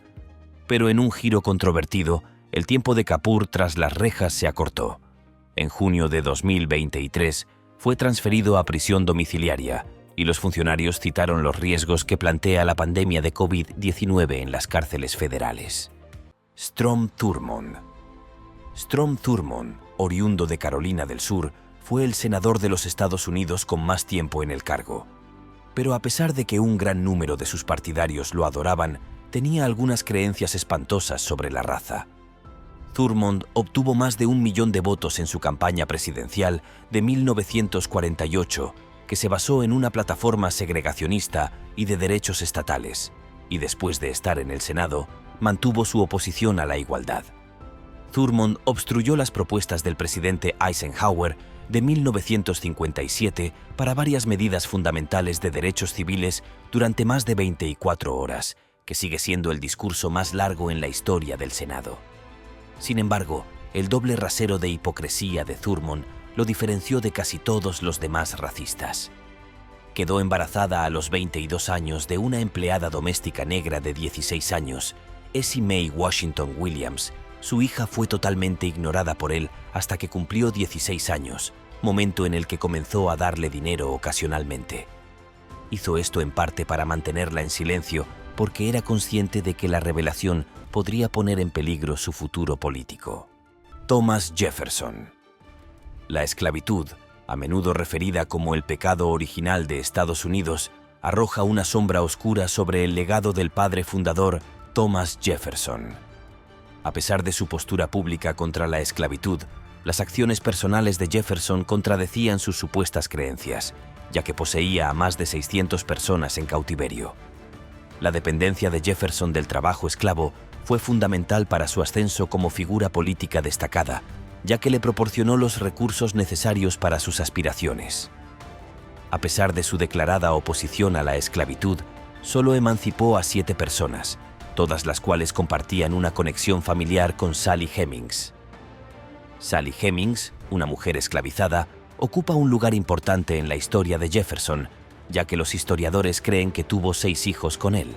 Pero en un giro controvertido, el tiempo de Kapoor tras las rejas se acortó. En junio de 2023 fue transferido a prisión domiciliaria, y los funcionarios citaron los riesgos que plantea la pandemia de COVID-19 en las cárceles federales. Strom Thurmond. Strom Thurmond, oriundo de Carolina del Sur, fue el senador de los Estados Unidos con más tiempo en el cargo. Pero a pesar de que un gran número de sus partidarios lo adoraban, tenía algunas creencias espantosas sobre la raza. Thurmond obtuvo más de 1 millón de votos en su campaña presidencial de 1948, que se basó en una plataforma segregacionista y de derechos estatales, y después de estar en el Senado, mantuvo su oposición a la igualdad. Thurmond obstruyó las propuestas del presidente Eisenhower de 1957 para varias medidas fundamentales de derechos civiles durante más de 24 horas, que sigue siendo el discurso más largo en la historia del Senado. Sin embargo, el doble rasero de hipocresía de Thurmond lo diferenció de casi todos los demás racistas. Quedó embarazada a los 22 años de una empleada doméstica negra de 16 años, Essie Mae Washington Williams. Su hija fue totalmente ignorada por él hasta que cumplió 16 años, momento en el que comenzó a darle dinero ocasionalmente. Hizo esto en parte para mantenerla en silencio, porque era consciente de que la revelación podría poner en peligro su futuro político. Thomas Jefferson. La esclavitud, a menudo referida como el pecado original de Estados Unidos, arroja una sombra oscura sobre el legado del padre fundador Thomas Jefferson. A pesar de su postura pública contra la esclavitud, las acciones personales de Jefferson contradecían sus supuestas creencias, ya que poseía a más de 600 personas en cautiverio. La dependencia de Jefferson del trabajo esclavo fue fundamental para su ascenso como figura política destacada, ya que le proporcionó los recursos necesarios para sus aspiraciones. A pesar de su declarada oposición a la esclavitud, solo emancipó a 7 personas, todas las cuales compartían una conexión familiar con Sally Hemings. Sally Hemings, una mujer esclavizada, ocupa un lugar importante en la historia de Jefferson, ya que los historiadores creen que tuvo 6 hijos con él.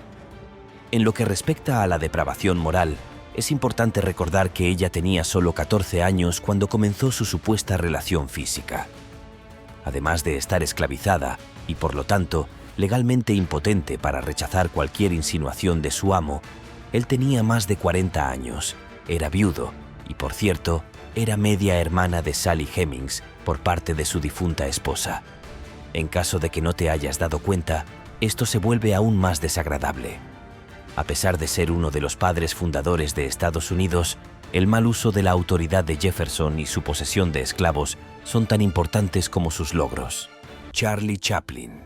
En lo que respecta a la depravación moral, es importante recordar que ella tenía solo 14 años cuando comenzó su supuesta relación física. Además de estar esclavizada y, por lo tanto, legalmente impotente para rechazar cualquier insinuación de su amo, él tenía más de 40 años, era viudo y, por cierto, era media hermana de Sally Hemings por parte de su difunta esposa. En caso de que no te hayas dado cuenta, esto se vuelve aún más desagradable. A pesar de ser uno de los padres fundadores de Estados Unidos, el mal uso de la autoridad de Jefferson y su posesión de esclavos son tan importantes como sus logros. Charlie Chaplin.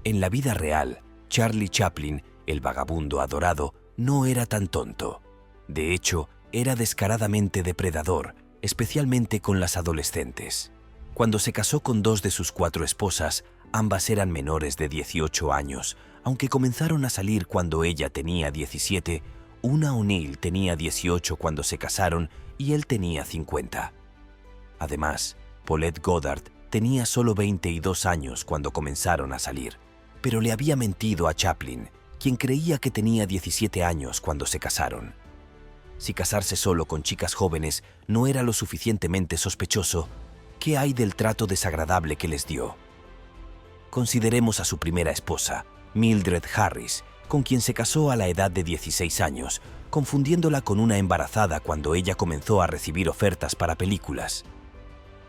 En la vida real, Charlie Chaplin, el vagabundo adorado, no era tan tonto. De hecho, era descaradamente depredador, especialmente con las adolescentes. Cuando se casó con 2 de sus 4 esposas, ambas eran menores de 18 años, aunque comenzaron a salir cuando ella tenía 17, Una O'Neill tenía 18 cuando se casaron y él tenía 50. Además, Paulette Goddard tenía solo 22 años cuando comenzaron a salir, pero le había mentido a Chaplin, quien creía que tenía 17 años cuando se casaron. Si casarse solo con chicas jóvenes no era lo suficientemente sospechoso, ¿qué hay del trato desagradable que les dio? Consideremos a su primera esposa, Mildred Harris, con quien se casó a la edad de 16 años, confundiéndola con una embarazada cuando ella comenzó a recibir ofertas para películas.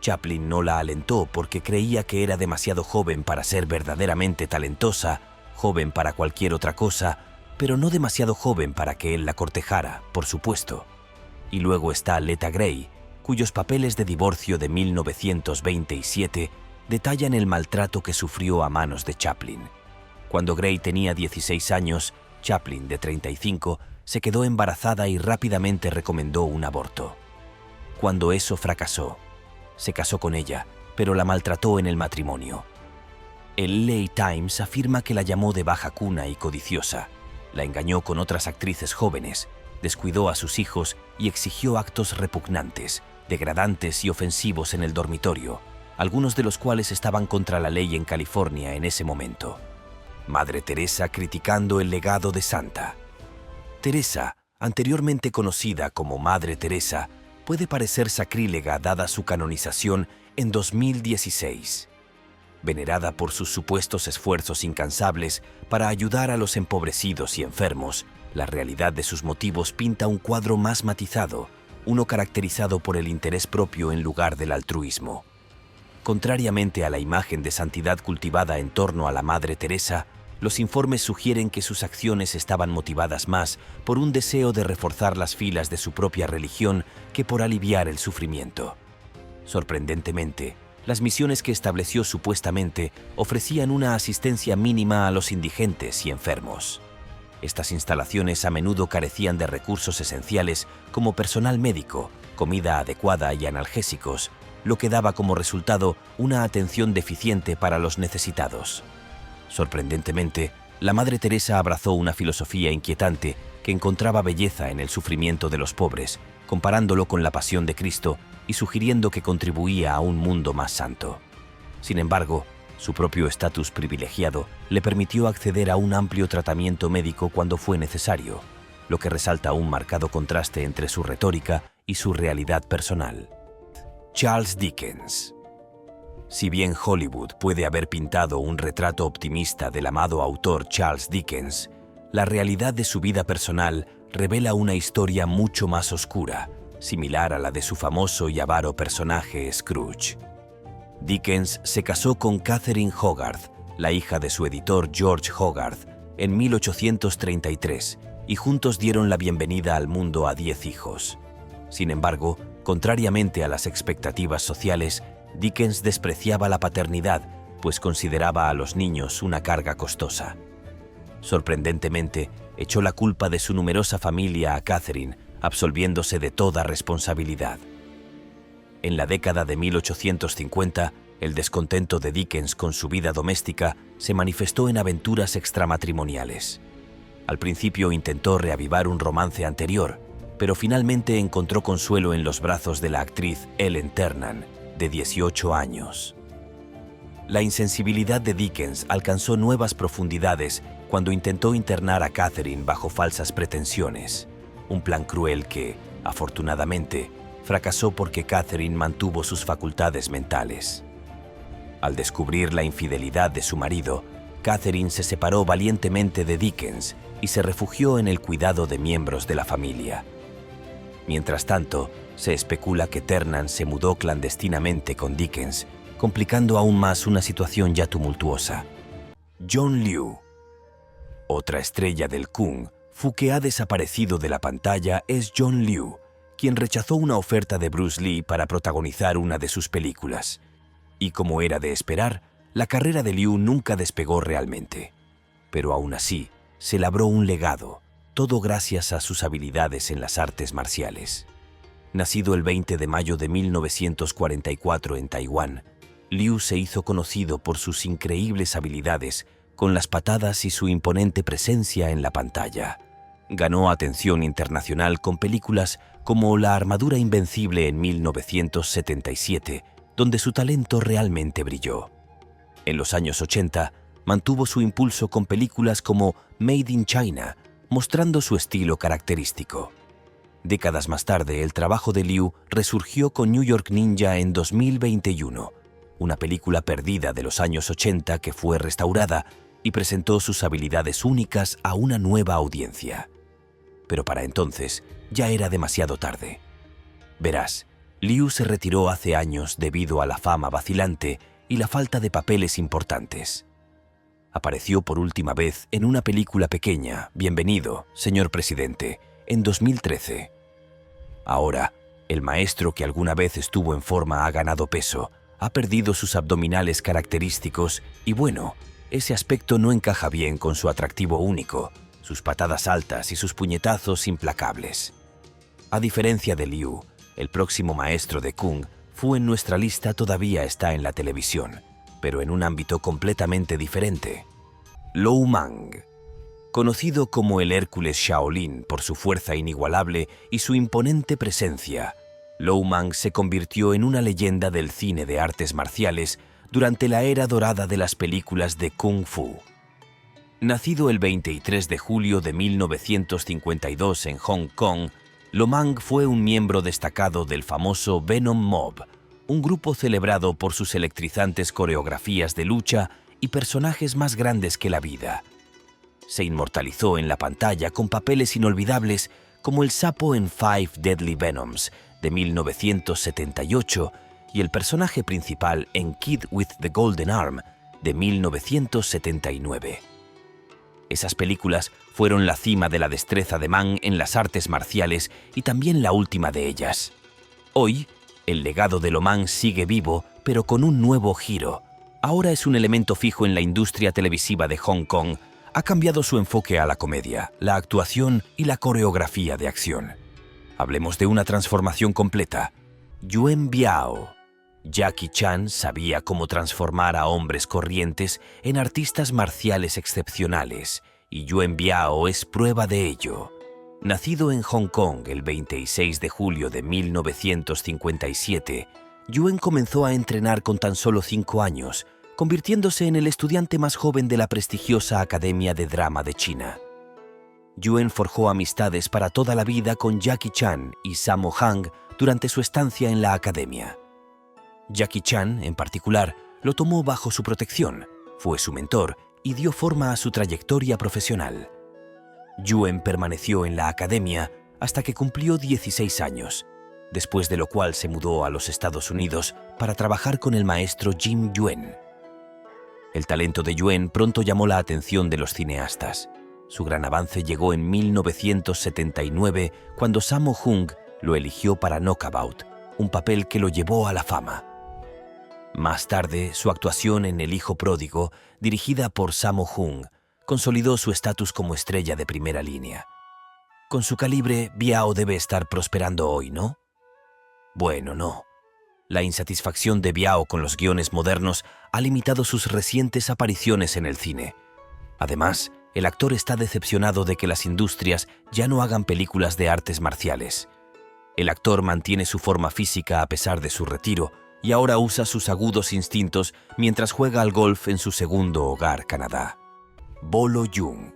Chaplin no la alentó porque creía que era demasiado joven para ser verdaderamente talentosa, joven para cualquier otra cosa, pero no demasiado joven para que él la cortejara, por supuesto. Y luego está Letta Gray, cuyos papeles de divorcio de 1927 detallan el maltrato que sufrió a manos de Chaplin. Cuando Gray tenía 16 años, Chaplin, de 35, se quedó embarazada y rápidamente recomendó un aborto. Cuando eso fracasó, se casó con ella, pero la maltrató en el matrimonio. El LA Times afirma que la llamó de baja cuna y codiciosa, la engañó con otras actrices jóvenes, descuidó a sus hijos y exigió actos repugnantes, degradantes y ofensivos en el dormitorio, algunos de los cuales estaban contra la ley en California en ese momento. Madre Teresa criticando el legado de Santa. Teresa, anteriormente conocida como Madre Teresa, puede parecer sacrílega dada su canonización en 2016. Venerada por sus supuestos esfuerzos incansables para ayudar a los empobrecidos y enfermos, la realidad de sus motivos pinta un cuadro más matizado, uno caracterizado por el interés propio en lugar del altruismo. Contrariamente a la imagen de santidad cultivada en torno a la Madre Teresa, los informes sugieren que sus acciones estaban motivadas más por un deseo de reforzar las filas de su propia religión que por aliviar el sufrimiento. Sorprendentemente, las misiones que estableció supuestamente ofrecían una asistencia mínima a los indigentes y enfermos. Estas instalaciones a menudo carecían de recursos esenciales como personal médico, comida adecuada y analgésicos, lo que daba como resultado una atención deficiente para los necesitados. Sorprendentemente, la Madre Teresa abrazó una filosofía inquietante que encontraba belleza en el sufrimiento de los pobres, comparándolo con la pasión de Cristo y sugiriendo que contribuía a un mundo más santo. Sin embargo, su propio estatus privilegiado le permitió acceder a un amplio tratamiento médico cuando fue necesario, lo que resalta un marcado contraste entre su retórica y su realidad personal. Charles Dickens. Si bien Hollywood puede haber pintado un retrato optimista del amado autor Charles Dickens, la realidad de su vida personal revela una historia mucho más oscura, similar a la de su famoso y avaro personaje Scrooge. Dickens se casó con Catherine Hogarth, la hija de su editor George Hogarth, en 1833, y juntos dieron la bienvenida al mundo a 10 hijos. Sin embargo, contrariamente a las expectativas sociales, Dickens despreciaba la paternidad, pues consideraba a los niños una carga costosa. Sorprendentemente, echó la culpa de su numerosa familia a Catherine, absolviéndose de toda responsabilidad. En la década de 1850, el descontento de Dickens con su vida doméstica se manifestó en aventuras extramatrimoniales. Al principio intentó reavivar un romance anterior, pero finalmente encontró consuelo en los brazos de la actriz Ellen Ternan, de 18 años. La insensibilidad de Dickens alcanzó nuevas profundidades cuando intentó internar a Catherine bajo falsas pretensiones, un plan cruel que, afortunadamente, fracasó porque Catherine mantuvo sus facultades mentales. Al descubrir la infidelidad de su marido, Catherine se separó valientemente de Dickens y se refugió en el cuidado de miembros de la familia. Mientras tanto, se especula que Ternan se mudó clandestinamente con Dickens, complicando aún más una situación ya tumultuosa. John Liu. Otra estrella del Kung Fu que ha desaparecido de la pantalla es John Liu, quien rechazó una oferta de Bruce Lee para protagonizar una de sus películas. Y como era de esperar, la carrera de Liu nunca despegó realmente. Pero aún así, se labró un legado, todo gracias a sus habilidades en las artes marciales. Nacido el 20 de mayo de 1944 en Taiwán, Liu se hizo conocido por sus increíbles habilidades con las patadas y su imponente presencia en la pantalla. Ganó atención internacional con películas como La armadura invencible en 1977, donde su talento realmente brilló. En los años 80, mantuvo su impulso con películas como Made in China, mostrando su estilo característico. Décadas más tarde, el trabajo de Liu resurgió con New York Ninja en 2021, una película perdida de los años 80 que fue restaurada y presentó sus habilidades únicas a una nueva audiencia. Pero para entonces ya era demasiado tarde. Verás, Liu se retiró hace años debido a la fama vacilante y la falta de papeles importantes. Apareció por última vez en una película pequeña, Bienvenido, señor presidente, en 2013. Ahora, el maestro que alguna vez estuvo en forma ha ganado peso, ha perdido sus abdominales característicos y bueno, ese aspecto no encaja bien con su atractivo único, sus patadas altas y sus puñetazos implacables. A diferencia de Liu, el próximo maestro de Kung Fu en nuestra lista todavía está en la televisión, pero en un ámbito completamente diferente. Lo Mang. Conocido como el Hércules Shaolin por su fuerza inigualable y su imponente presencia, Lo Mang se convirtió en una leyenda del cine de artes marciales durante la era dorada de las películas de Kung Fu. Nacido el 23 de julio de 1952 en Hong Kong, Lo Mang fue un miembro destacado del famoso Venom Mob, un grupo celebrado por sus electrizantes coreografías de lucha y personajes más grandes que la vida. Se inmortalizó en la pantalla con papeles inolvidables como el sapo en Five Deadly Venoms de 1978 y el personaje principal en Kid with the Golden Arm de 1979. Esas películas fueron la cima de la destreza de Man en las artes marciales y también la última de ellas. Hoy, el legado de Lo Man sigue vivo, pero con un nuevo giro. Ahora es un elemento fijo en la industria televisiva de Hong Kong. Ha cambiado su enfoque a la comedia, la actuación y la coreografía de acción. Hablemos de una transformación completa. Yuen Biao. Jackie Chan sabía cómo transformar a hombres corrientes en artistas marciales excepcionales, y Yuen Biao es prueba de ello. Nacido en Hong Kong el 26 de julio de 1957, Yuen comenzó a entrenar con tan solo 5 años, convirtiéndose en el estudiante más joven de la prestigiosa Academia de Drama de China. Yuen forjó amistades para toda la vida con Jackie Chan y Sammo Hung durante su estancia en la academia. Jackie Chan, en particular, lo tomó bajo su protección, fue su mentor y dio forma a su trayectoria profesional. Yuen permaneció en la academia hasta que cumplió 16 años, después de lo cual se mudó a los Estados Unidos para trabajar con el maestro Jim Yuen. El talento de Yuen pronto llamó la atención de los cineastas. Su gran avance llegó en 1979, cuando Sammo Hung lo eligió para Knockabout, un papel que lo llevó a la fama. Más tarde, su actuación en El hijo pródigo, dirigida por Sammo Hung, consolidó su estatus como estrella de primera línea. Con su calibre, Biao debe estar prosperando hoy, ¿no? Bueno, no. La insatisfacción de Biao con los guiones modernos ha limitado sus recientes apariciones en el cine. Además, el actor está decepcionado de que las industrias ya no hagan películas de artes marciales. El actor mantiene su forma física a pesar de su retiro y ahora usa sus agudos instintos mientras juega al golf en su segundo hogar, Canadá. Bolo Yeung.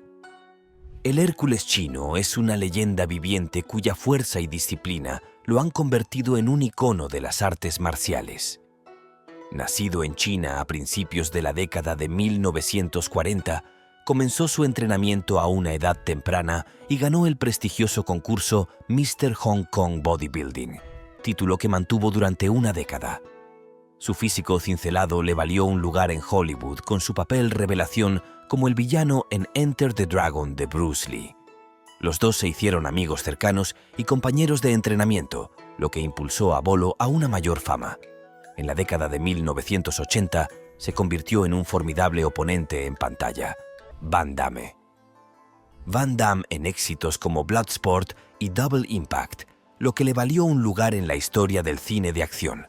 El Hércules chino es una leyenda viviente cuya fuerza y disciplina lo han convertido en un icono de las artes marciales. Nacido en China a principios de la década de 1940, comenzó su entrenamiento a una edad temprana y ganó el prestigioso concurso Mr. Hong Kong Bodybuilding, título que mantuvo durante una década. Su físico cincelado le valió un lugar en Hollywood con su papel revelación como el villano en Enter the Dragon de Bruce Lee. Los dos se hicieron amigos cercanos y compañeros de entrenamiento, lo que impulsó a Bolo a una mayor fama. En la década de 1980 se convirtió en un formidable oponente en pantalla, Van Damme. Van Damme en éxitos como Bloodsport y Double Impact, lo que le valió un lugar en la historia del cine de acción.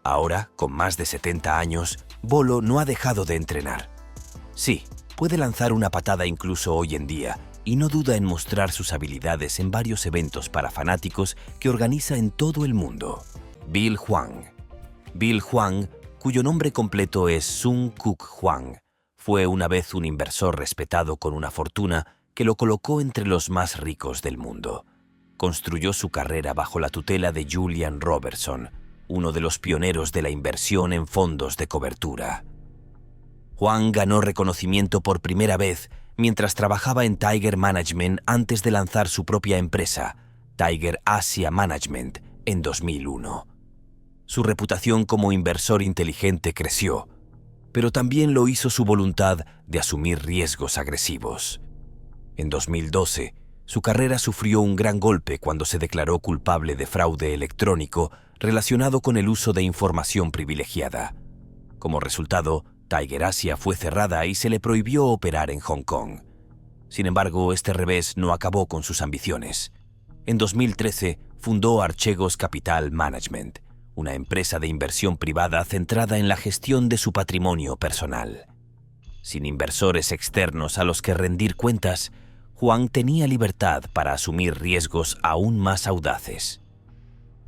Ahora, con más de 70 años, Bolo no ha dejado de entrenar. Sí, puede lanzar una patada incluso hoy en día y no duda en mostrar sus habilidades en varios eventos para fanáticos que organiza en todo el mundo. Bill Huang. Bill Huang, cuyo nombre completo es Sung Kuk Huang, fue una vez un inversor respetado con una fortuna que lo colocó entre los más ricos del mundo. Construyó su carrera bajo la tutela de Julian Robertson, uno de los pioneros de la inversión en fondos de cobertura. Huang ganó reconocimiento por primera vez mientras trabajaba en Tiger Management antes de lanzar su propia empresa, Tiger Asia Management, en 2001. Su reputación como inversor inteligente creció, pero también lo hizo su voluntad de asumir riesgos agresivos. En 2012, su carrera sufrió un gran golpe cuando se declaró culpable de fraude electrónico relacionado con el uso de información privilegiada. Como resultado, Tiger Asia fue cerrada y se le prohibió operar en Hong Kong. Sin embargo, este revés no acabó con sus ambiciones. En 2013, fundó Archegos Capital Management, una empresa de inversión privada centrada en la gestión de su patrimonio personal. Sin inversores externos a los que rendir cuentas, Huang tenía libertad para asumir riesgos aún más audaces.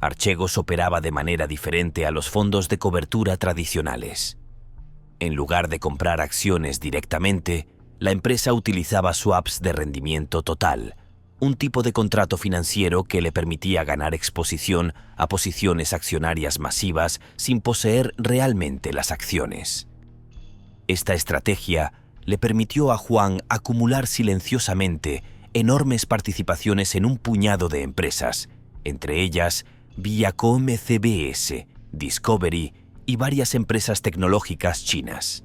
Archegos operaba de manera diferente a los fondos de cobertura tradicionales. En lugar de comprar acciones directamente, la empresa utilizaba swaps de rendimiento total, un tipo de contrato financiero que le permitía ganar exposición a posiciones accionarias masivas sin poseer realmente las acciones. Esta estrategia le permitió a Huang acumular silenciosamente enormes participaciones en un puñado de empresas, entre ellas Viacom CBS, Discovery y varias empresas tecnológicas chinas.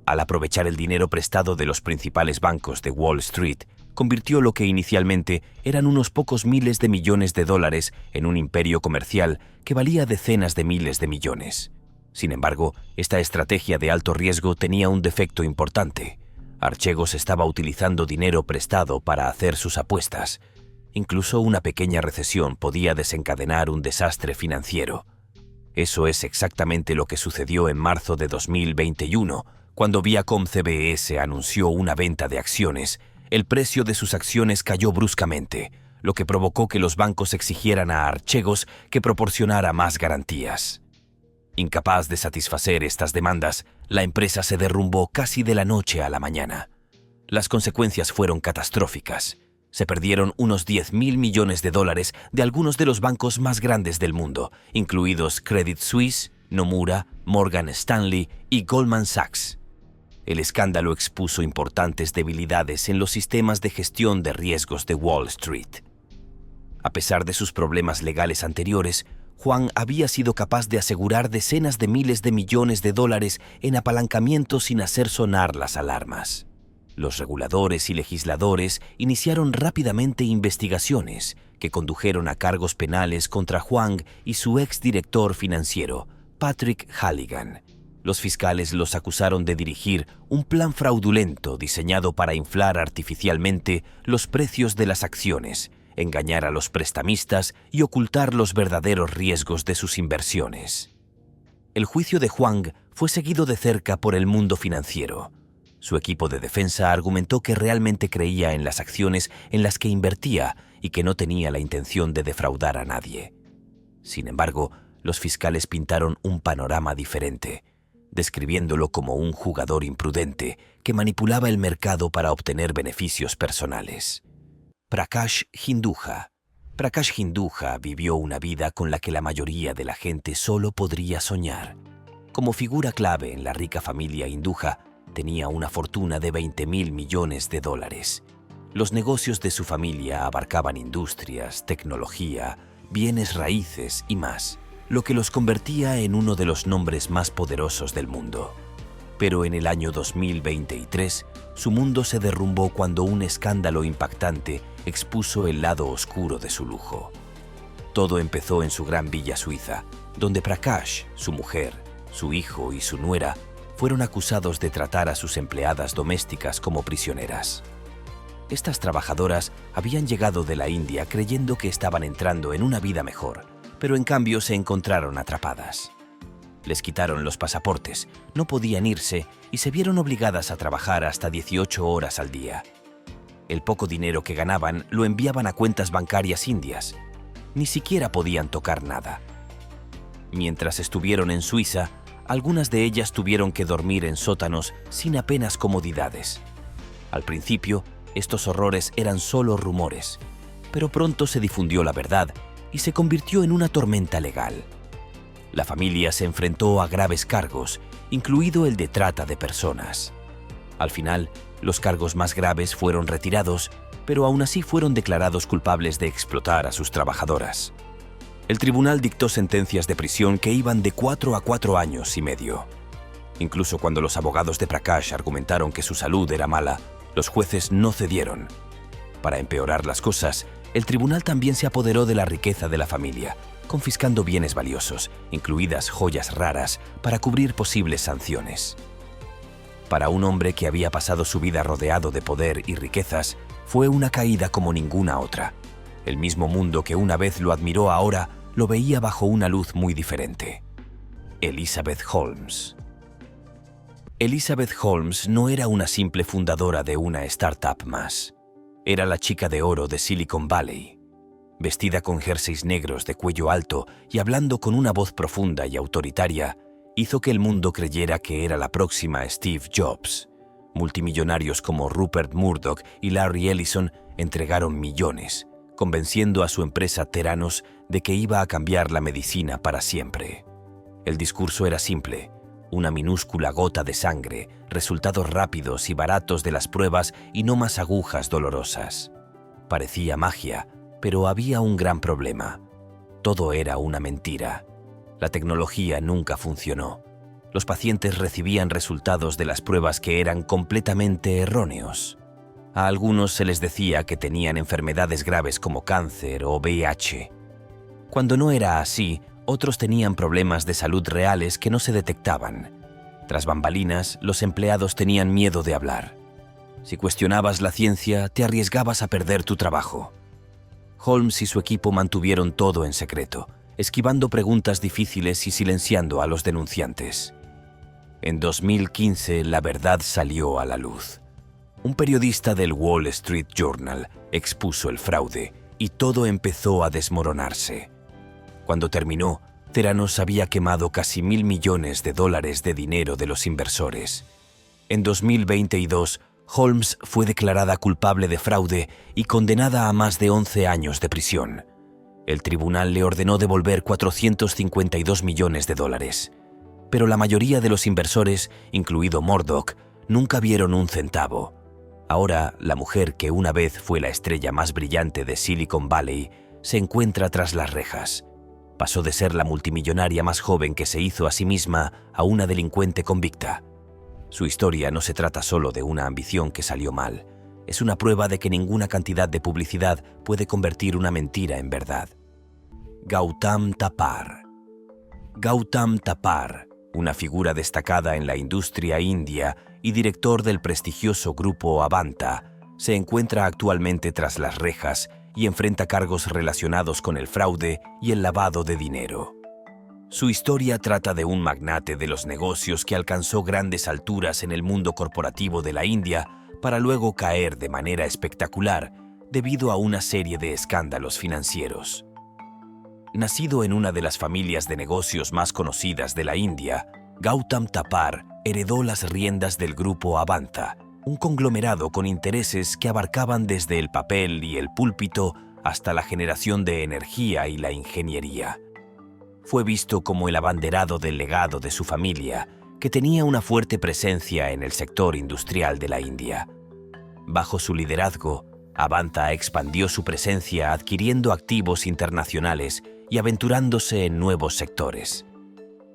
Al aprovechar el dinero prestado de los principales bancos de Wall Street, convirtió lo que inicialmente eran unos pocos miles de millones de dólares en un imperio comercial que valía decenas de miles de millones. Sin embargo, esta estrategia de alto riesgo tenía un defecto importante. Archegos estaba utilizando dinero prestado para hacer sus apuestas. Incluso una pequeña recesión podía desencadenar un desastre financiero. Eso es exactamente lo que sucedió en marzo de 2021, cuando Viacom CBS anunció una venta de acciones. El precio de sus acciones cayó bruscamente, lo que provocó que los bancos exigieran a Archegos que proporcionara más garantías. Incapaz de satisfacer estas demandas, la empresa se derrumbó casi de la noche a la mañana. Las consecuencias fueron catastróficas. Se perdieron unos 10.000 millones de dólares de algunos de los bancos más grandes del mundo, incluidos Credit Suisse, Nomura, Morgan Stanley y Goldman Sachs. El escándalo expuso importantes debilidades en los sistemas de gestión de riesgos de Wall Street. A pesar de sus problemas legales anteriores, Juan había sido capaz de asegurar decenas de miles de millones de dólares en apalancamiento sin hacer sonar las alarmas. Los reguladores y legisladores iniciaron rápidamente investigaciones que condujeron a cargos penales contra Juan y su exdirector financiero, Patrick Halligan. Los fiscales los acusaron de dirigir un plan fraudulento diseñado para inflar artificialmente los precios de las acciones, engañar a los prestamistas y ocultar los verdaderos riesgos de sus inversiones. El juicio de Huang fue seguido de cerca por el mundo financiero. Su equipo de defensa argumentó que realmente creía en las acciones en las que invertía y que no tenía la intención de defraudar a nadie. Sin embargo, los fiscales pintaron un panorama diferente, describiéndolo como un jugador imprudente que manipulaba el mercado para obtener beneficios personales. Prakash Hinduja. Prakash Hinduja vivió una vida con la que la mayoría de la gente solo podría soñar. Como figura clave en la rica familia Hinduja, tenía una fortuna de 20.000 millones de dólares. Los negocios de su familia abarcaban industrias, tecnología, bienes raíces y más, lo que los convertía en uno de los nombres más poderosos del mundo. Pero en el año 2023, su mundo se derrumbó cuando un escándalo impactante expuso el lado oscuro de su lujo. Todo empezó en su gran villa suiza, donde Prakash, su mujer, su hijo y su nuera fueron acusados de tratar a sus empleadas domésticas como prisioneras. Estas trabajadoras habían llegado de la India creyendo que estaban entrando en una vida mejor, pero en cambio se encontraron atrapadas. Les quitaron los pasaportes, no podían irse y se vieron obligadas a trabajar hasta 18 horas al día. El poco dinero que ganaban lo enviaban a cuentas bancarias indias. Ni siquiera podían tocar nada. Mientras estuvieron en Suiza, algunas de ellas tuvieron que dormir en sótanos sin apenas comodidades. Al principio, estos horrores eran solo rumores, pero pronto se difundió la verdad y se convirtió en una tormenta legal. La familia se enfrentó a graves cargos, incluido el de trata de personas. Al final, los cargos más graves fueron retirados, pero aún así fueron declarados culpables de explotar a sus trabajadoras. El tribunal dictó sentencias de prisión que iban de 4 a 4 años y medio. Incluso cuando los abogados de Prakash argumentaron que su salud era mala, los jueces no cedieron. Para empeorar las cosas, el tribunal también se apoderó de la riqueza de la familia, confiscando bienes valiosos, incluidas joyas raras, para cubrir posibles sanciones. Para un hombre que había pasado su vida rodeado de poder y riquezas, fue una caída como ninguna otra. El mismo mundo que una vez lo admiró ahora lo veía bajo una luz muy diferente. Elizabeth Holmes. Elizabeth Holmes no era una simple fundadora de una startup más. Era la chica de oro de Silicon Valley. Vestida con jerseys negros de cuello alto y hablando con una voz profunda y autoritaria, hizo que el mundo creyera que era la próxima Steve Jobs. Multimillonarios como Rupert Murdoch y Larry Ellison entregaron millones, convenciendo a su empresa Theranos de que iba a cambiar la medicina para siempre. El discurso era simple: una minúscula gota de sangre, resultados rápidos y baratos de las pruebas y no más agujas dolorosas. Parecía magia, pero había un gran problema. Todo era una mentira. La tecnología nunca funcionó. los pacientes recibían resultados de las pruebas que eran completamente erróneos. A algunos se les decía que tenían enfermedades graves como cáncer o VIH. Cuando no era así, otros tenían problemas de salud reales que no se detectaban. Tras bambalinas, los empleados tenían miedo de hablar. Si cuestionabas la ciencia, te arriesgabas a perder tu trabajo. Holmes y su equipo mantuvieron todo en secreto, esquivando preguntas difíciles y silenciando a los denunciantes. En 2015, la verdad salió a la luz. Un periodista del Wall Street Journal expuso el fraude y todo empezó a desmoronarse. Cuando terminó, Theranos había quemado casi $1.000 millones de dinero de los inversores. En 2022, Holmes fue declarada culpable de fraude y condenada a más de 11 años de prisión. El tribunal le ordenó devolver $452 millones. Pero la mayoría de los inversores, incluido Murdoch, nunca vieron un centavo. Ahora, la mujer que una vez fue la estrella más brillante de Silicon Valley se encuentra tras las rejas. Pasó de ser la multimillonaria más joven que se hizo a sí misma a una delincuente convicta. Su historia no se trata solo de una ambición que salió mal. Es una prueba de que ninguna cantidad de publicidad puede convertir una mentira en verdad. Gautam Thapar. Gautam Thapar, una figura destacada en la industria india y director del prestigioso grupo Avanta, se encuentra actualmente tras las rejas y enfrenta cargos relacionados con el fraude y el lavado de dinero. Su historia trata de un magnate de los negocios que alcanzó grandes alturas en el mundo corporativo de la India para luego caer de manera espectacular debido a una serie de escándalos financieros. Nacido en una de las familias de negocios más conocidas de la India, Gautam Thapar heredó las riendas del grupo Avanta, un conglomerado con intereses que abarcaban desde el papel y el púlpito hasta la generación de energía y la ingeniería. Fue visto como el abanderado del legado de su familia, que tenía una fuerte presencia en el sector industrial de la India. Bajo su liderazgo, Avanta expandió su presencia adquiriendo activos internacionales y aventurándose en nuevos sectores.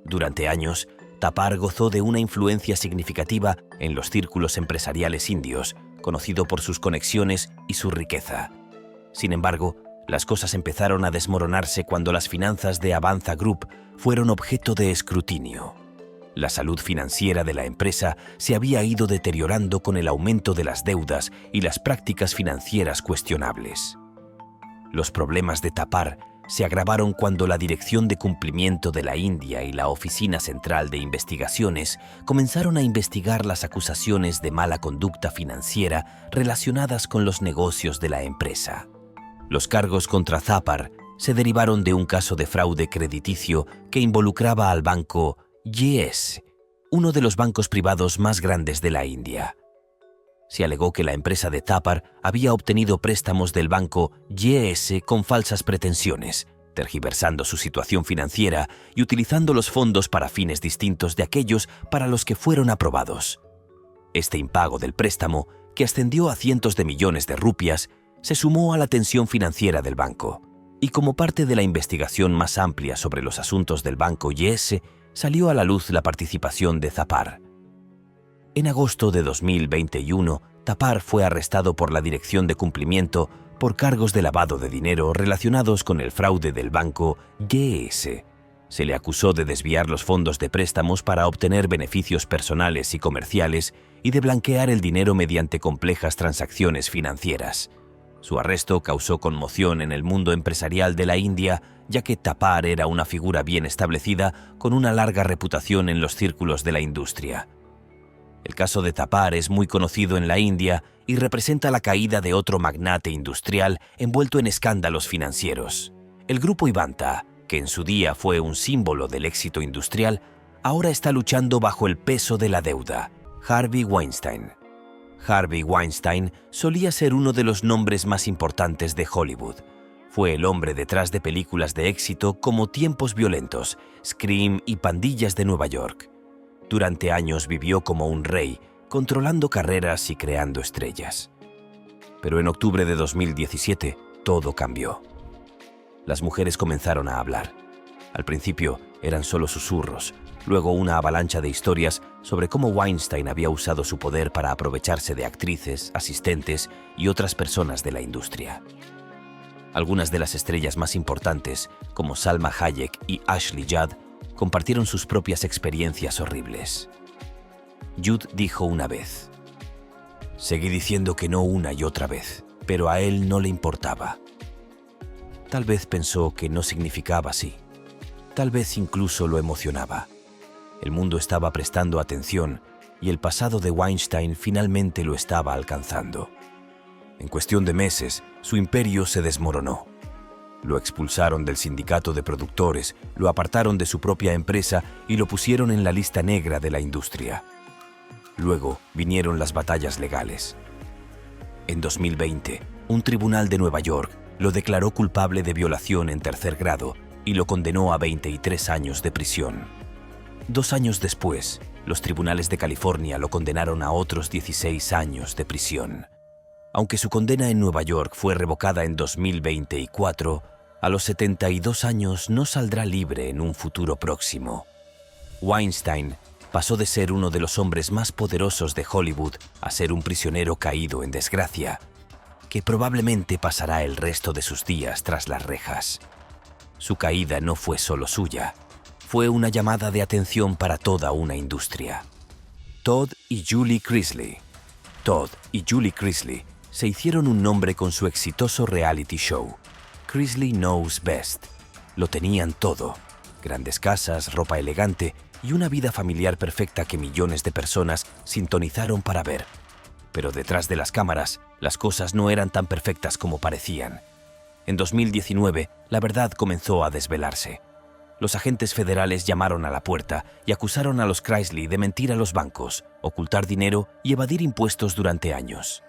Durante años, Thapar gozó de una influencia significativa en los círculos empresariales indios, conocido por sus conexiones y su riqueza. Sin embargo, las cosas empezaron a desmoronarse cuando las finanzas de Avanta Group fueron objeto de escrutinio. La salud financiera de la empresa se había ido deteriorando con el aumento de las deudas y las prácticas financieras cuestionables. Los problemas de Thapar se agravaron cuando la Dirección de Cumplimiento de la India y la Oficina Central de Investigaciones comenzaron a investigar las acusaciones de mala conducta financiera relacionadas con los negocios de la empresa. Los cargos contra Thapar se derivaron de un caso de fraude crediticio que involucraba al banco Yes, uno de los bancos privados más grandes de la India. Se alegó que la empresa de Thapar había obtenido préstamos del banco Yes con falsas pretensiones, tergiversando su situación financiera y utilizando los fondos para fines distintos de aquellos para los que fueron aprobados. Este impago del préstamo, que ascendió a cientos de millones de rupias, se sumó a la tensión financiera del banco, y como parte de la investigación más amplia sobre los asuntos del banco Yes, salió a la luz la participación de Thapar. En agosto de 2021, Thapar fue arrestado por la Dirección de Cumplimiento por cargos de lavado de dinero relacionados con el fraude del banco Yes. Se le acusó de desviar los fondos de préstamos para obtener beneficios personales y comerciales y de blanquear el dinero mediante complejas transacciones financieras. Su arresto causó conmoción en el mundo empresarial de la India, ya que Thapar era una figura bien establecida con una larga reputación en los círculos de la industria. El caso de Thapar es muy conocido en la India y representa la caída de otro magnate industrial envuelto en escándalos financieros. El grupo Avanta, que en su día fue un símbolo del éxito industrial, ahora está luchando bajo el peso de la deuda. Harvey Weinstein. Harvey Weinstein solía ser uno de los nombres más importantes de Hollywood. Fue el hombre detrás de películas de éxito como Tiempos Violentos, Scream y Pandillas de Nueva York. Durante años vivió como un rey, controlando carreras y creando estrellas. Pero en octubre de 2017, todo cambió. Las mujeres comenzaron a hablar. Al principio eran solo susurros, luego una avalancha de historias sobre cómo Weinstein había usado su poder para aprovecharse de actrices, asistentes y otras personas de la industria. Algunas de las estrellas más importantes, como Salma Hayek y Ashley Judd, compartieron sus propias experiencias horribles. Judd dijo una vez: «Seguí diciendo que no una y otra vez, pero a él no le importaba». Tal vez pensó que no significaba así. Tal vez incluso lo emocionaba. El mundo estaba prestando atención y el pasado de Weinstein finalmente lo estaba alcanzando. En cuestión de meses, su imperio se desmoronó. Lo expulsaron del sindicato de productores, lo apartaron de su propia empresa y lo pusieron en la lista negra de la industria. Luego vinieron las batallas legales. En 2020, un tribunal de Nueva York lo declaró culpable de violación en tercer grado y lo condenó a 23 años de prisión. 2 años después, los tribunales de California lo condenaron a otros 16 años de prisión. Aunque su condena en Nueva York fue revocada en 2024, a los 72 años no saldrá libre en un futuro próximo. Weinstein pasó de ser uno de los hombres más poderosos de Hollywood a ser un prisionero caído en desgracia, que probablemente pasará el resto de sus días tras las rejas. Su caída no fue solo suya, fue una llamada de atención para toda una industria. Todd y Julie Chrisley. Todd y Julie Chrisley se hicieron un nombre con su exitoso reality show, Chrisley Knows Best. Lo tenían todo: grandes casas, ropa elegante y una vida familiar perfecta que millones de personas sintonizaron para ver. Pero detrás de las cámaras, las cosas no eran tan perfectas como parecían. En 2019, la verdad comenzó a desvelarse. Los agentes federales llamaron a la puerta y acusaron a los Chrisley de mentir a los bancos, ocultar dinero y evadir impuestos durante años.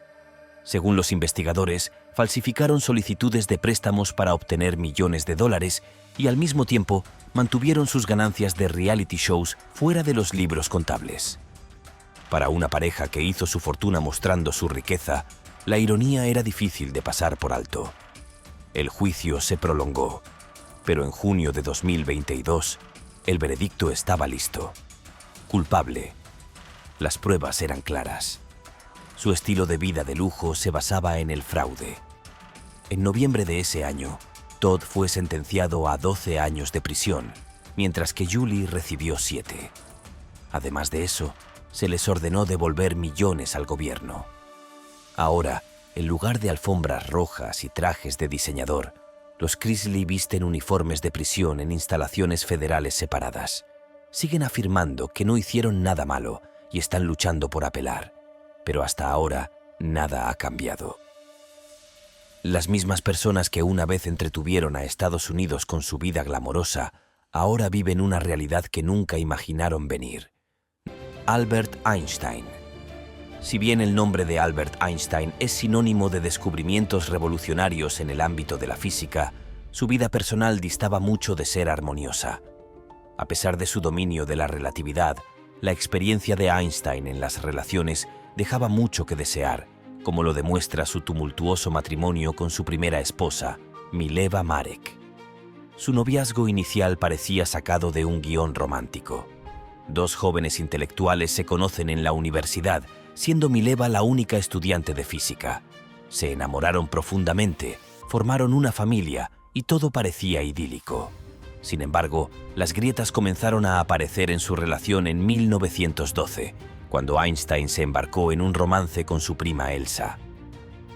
Según los investigadores, falsificaron solicitudes de préstamos para obtener millones de dólares y al mismo tiempo mantuvieron sus ganancias de reality shows fuera de los libros contables. Para una pareja que hizo su fortuna mostrando su riqueza, la ironía era difícil de pasar por alto. El juicio se prolongó, pero en junio de 2022, el veredicto estaba listo. Culpable. Las pruebas eran claras. Su estilo de vida de lujo se basaba en el fraude. En noviembre de ese año, Todd fue sentenciado a 12 años de prisión, mientras que Julie recibió 7. Además de eso, se les ordenó devolver millones al gobierno. Ahora, en lugar de alfombras rojas y trajes de diseñador, los Chrisley visten uniformes de prisión en instalaciones federales separadas. Siguen afirmando que no hicieron nada malo y están luchando por apelar, pero hasta ahora nada ha cambiado. Las mismas personas que una vez entretuvieron a Estados Unidos con su vida glamorosa, ahora viven una realidad que nunca imaginaron venir. Albert Einstein. Si bien el nombre de Albert Einstein es sinónimo de descubrimientos revolucionarios en el ámbito de la física, su vida personal distaba mucho de ser armoniosa. A pesar de su dominio de la relatividad, la experiencia de Einstein en las relaciones dejaba mucho que desear, como lo demuestra su tumultuoso matrimonio con su primera esposa, Mileva Marek. Su noviazgo inicial parecía sacado de un guión romántico. 2 jóvenes intelectuales se conocen en la universidad, siendo Mileva la única estudiante de física. Se enamoraron profundamente, formaron una familia y todo parecía idílico. Sin embargo, las grietas comenzaron a aparecer en su relación en 1912, cuando Einstein se embarcó en un romance con su prima Elsa.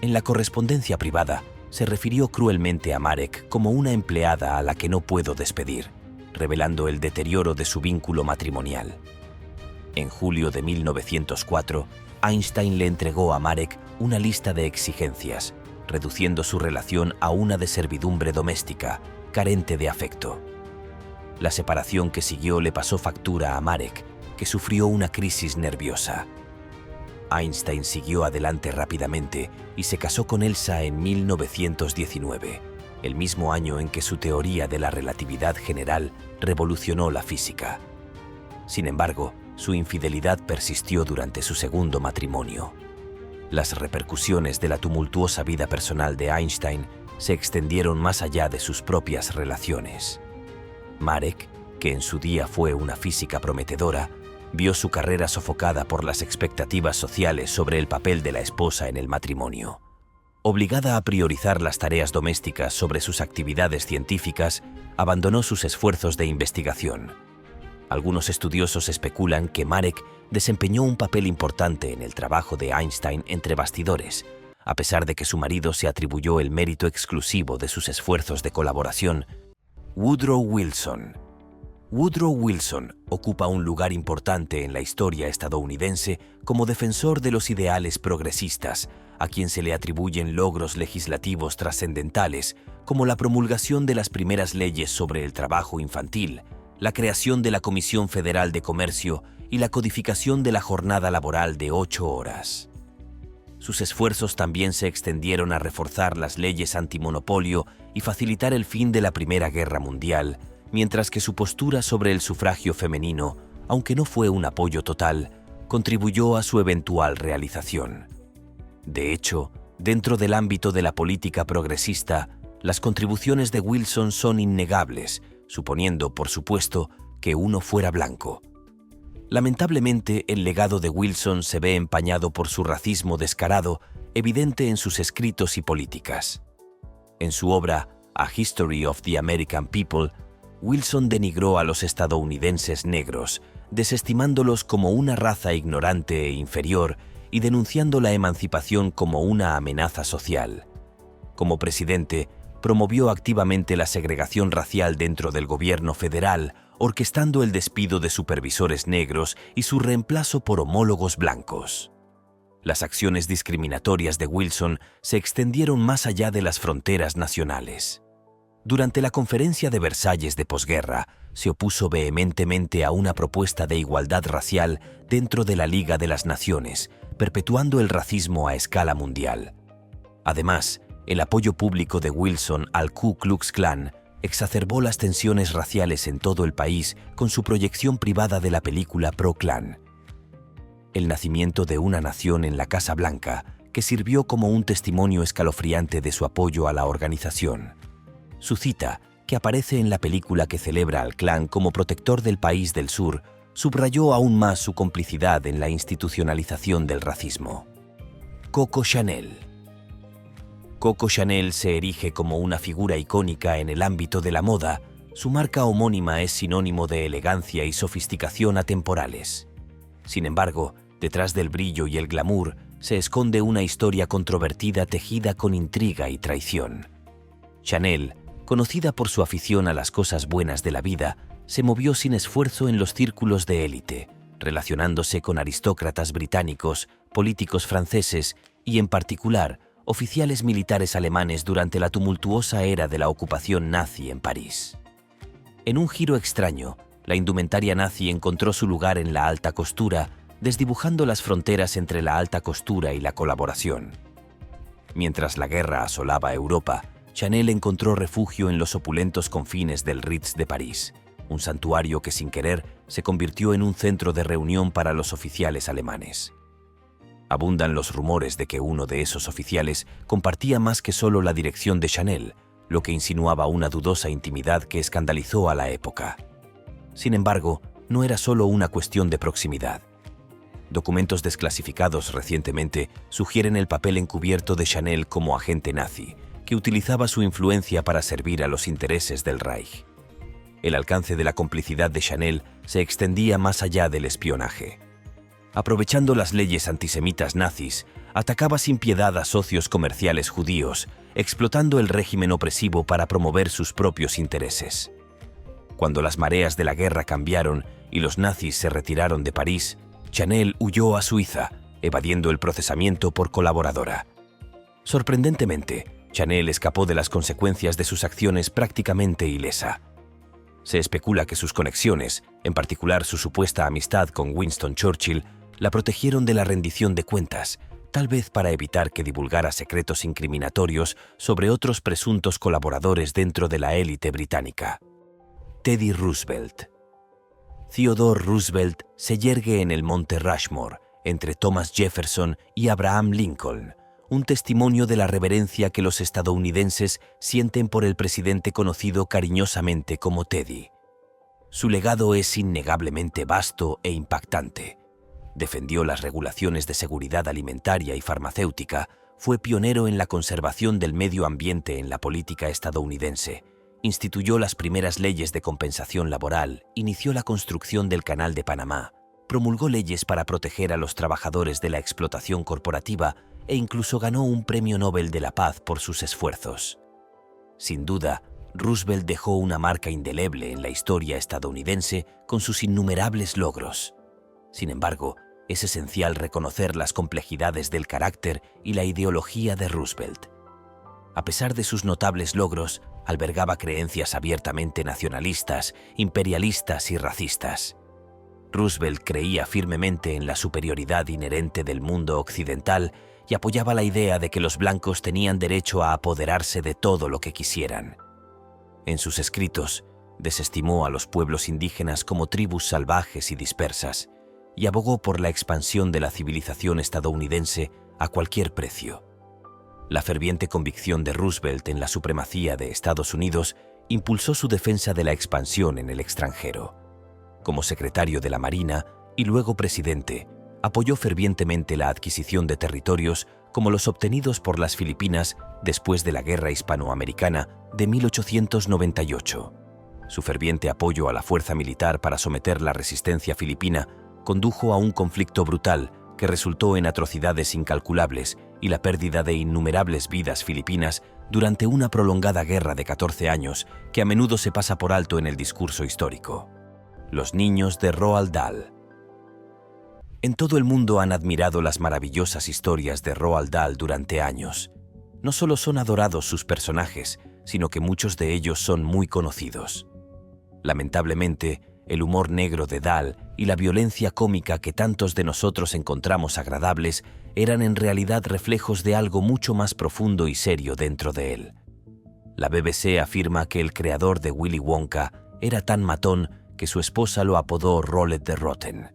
En la correspondencia privada, se refirió cruelmente a Marek como una empleada a la que no puedo despedir, revelando el deterioro de su vínculo matrimonial. En julio de 1904, Einstein le entregó a Marek una lista de exigencias, reduciendo su relación a una de servidumbre doméstica, carente de afecto. La separación que siguió le pasó factura a Marek, que sufrió una crisis nerviosa. Einstein siguió adelante rápidamente y se casó con Elsa en 1919, el mismo año en que su teoría de la relatividad general revolucionó la física. Sin embargo, su infidelidad persistió durante su segundo matrimonio. Las repercusiones de la tumultuosa vida personal de Einstein se extendieron más allá de sus propias relaciones. Marek, que en su día fue una física prometedora, vio su carrera sofocada por las expectativas sociales sobre el papel de la esposa en el matrimonio. Obligada a priorizar las tareas domésticas sobre sus actividades científicas, abandonó sus esfuerzos de investigación. Algunos estudiosos especulan que Marek desempeñó un papel importante en el trabajo de Einstein entre bastidores, a pesar de que su marido se atribuyó el mérito exclusivo de sus esfuerzos de colaboración. Woodrow Wilson. Woodrow Wilson ocupa un lugar importante en la historia estadounidense como defensor de los ideales progresistas, a quien se le atribuyen logros legislativos trascendentales, como la promulgación de las primeras leyes sobre el trabajo infantil, la creación de la Comisión Federal de Comercio y la codificación de la jornada laboral de 8 horas. Sus esfuerzos también se extendieron a reforzar las leyes antimonopolio y facilitar el fin de la Primera Guerra Mundial, mientras que su postura sobre el sufragio femenino, aunque no fue un apoyo total, contribuyó a su eventual realización. De hecho, dentro del ámbito de la política progresista, las contribuciones de Wilson son innegables, suponiendo, por supuesto, que uno fuera blanco. Lamentablemente, el legado de Wilson se ve empañado por su racismo descarado, evidente en sus escritos y políticas. En su obra A History of the American People, Wilson denigró a los estadounidenses negros, desestimándolos como una raza ignorante e inferior y denunciando la emancipación como una amenaza social. Como presidente, promovió activamente la segregación racial dentro del gobierno federal, orquestando el despido de supervisores negros y su reemplazo por homólogos blancos. Las acciones discriminatorias de Wilson se extendieron más allá de las fronteras nacionales. Durante la Conferencia de Versalles de posguerra, se opuso vehementemente a una propuesta de igualdad racial dentro de la Liga de las Naciones, perpetuando el racismo a escala mundial. Además, el apoyo público de Wilson al Ku Klux Klan exacerbó las tensiones raciales en todo el país con su proyección privada de la película Pro-Klan. El nacimiento de una nación en la Casa Blanca, que sirvió como un testimonio escalofriante de su apoyo a la organización. Su cita, que aparece en la película que celebra al Klan como protector del país del sur, subrayó aún más su complicidad en la institucionalización del racismo. Coco Chanel. Coco Chanel se erige como una figura icónica en el ámbito de la moda. Su marca homónima es sinónimo de elegancia y sofisticación atemporales. Sin embargo, detrás del brillo y el glamour se esconde una historia controvertida tejida con intriga y traición. Chanel, conocida por su afición a las cosas buenas de la vida, se movió sin esfuerzo en los círculos de élite, relacionándose con aristócratas británicos, políticos franceses y, en particular, oficiales militares alemanes durante la tumultuosa era de la ocupación nazi en París. En un giro extraño, la indumentaria nazi encontró su lugar en la alta costura, desdibujando las fronteras entre la alta costura y la colaboración. Mientras la guerra asolaba Europa, Chanel encontró refugio en los opulentos confines del Ritz de París, un santuario que sin querer se convirtió en un centro de reunión para los oficiales alemanes. Abundan los rumores de que uno de esos oficiales compartía más que solo la dirección de Chanel, lo que insinuaba una dudosa intimidad que escandalizó a la época. Sin embargo, no era solo una cuestión de proximidad. Documentos desclasificados recientemente sugieren el papel encubierto de Chanel como agente nazi, que utilizaba su influencia para servir a los intereses del Reich. El alcance de la complicidad de Chanel se extendía más allá del espionaje. Aprovechando las leyes antisemitas nazis, atacaba sin piedad a socios comerciales judíos, explotando el régimen opresivo para promover sus propios intereses. Cuando las mareas de la guerra cambiaron y los nazis se retiraron de París, Chanel huyó a Suiza, evadiendo el procesamiento por colaboradora. Sorprendentemente, Chanel escapó de las consecuencias de sus acciones prácticamente ilesa. Se especula que sus conexiones, en particular su supuesta amistad con Winston Churchill, la protegieron de la rendición de cuentas, tal vez para evitar que divulgara secretos incriminatorios sobre otros presuntos colaboradores dentro de la élite británica. Teddy Roosevelt. Theodore Roosevelt se yergue en el Monte Rushmore, entre Thomas Jefferson y Abraham Lincoln, un testimonio de la reverencia que los estadounidenses sienten por el presidente conocido cariñosamente como Teddy. Su legado es innegablemente vasto e impactante. Defendió las regulaciones de seguridad alimentaria y farmacéutica, fue pionero en la conservación del medio ambiente en la política estadounidense, instituyó las primeras leyes de compensación laboral, inició la construcción del Canal de Panamá, promulgó leyes para proteger a los trabajadores de la explotación corporativa e incluso ganó un Premio Nobel de la Paz por sus esfuerzos. Sin duda, Roosevelt dejó una marca indeleble en la historia estadounidense con sus innumerables logros. Sin embargo, es esencial reconocer las complejidades del carácter y la ideología de Roosevelt. A pesar de sus notables logros, albergaba creencias abiertamente nacionalistas, imperialistas y racistas. Roosevelt creía firmemente en la superioridad inherente del mundo occidental y apoyaba la idea de que los blancos tenían derecho a apoderarse de todo lo que quisieran. En sus escritos, desestimó a los pueblos indígenas como tribus salvajes y dispersas y abogó por la expansión de la civilización estadounidense a cualquier precio. La ferviente convicción de Roosevelt en la supremacía de Estados Unidos impulsó su defensa de la expansión en el extranjero. Como secretario de la Marina y luego presidente, apoyó fervientemente la adquisición de territorios como los obtenidos por las Filipinas después de la Guerra Hispanoamericana de 1898. Su ferviente apoyo a la fuerza militar para someter la resistencia filipina condujo a un conflicto brutal que resultó en atrocidades incalculables y la pérdida de innumerables vidas filipinas durante una prolongada guerra de 14 años que a menudo se pasa por alto en el discurso histórico. Los niños de Roald Dahl. En todo el mundo han admirado las maravillosas historias de Roald Dahl durante años. No solo son adorados sus personajes, sino que muchos de ellos son muy conocidos. Lamentablemente, el humor negro de Dahl y la violencia cómica que tantos de nosotros encontramos agradables eran en realidad reflejos de algo mucho más profundo y serio dentro de él. La BBC afirma que el creador de Willy Wonka era tan matón que su esposa lo apodó Rollet the Rotten.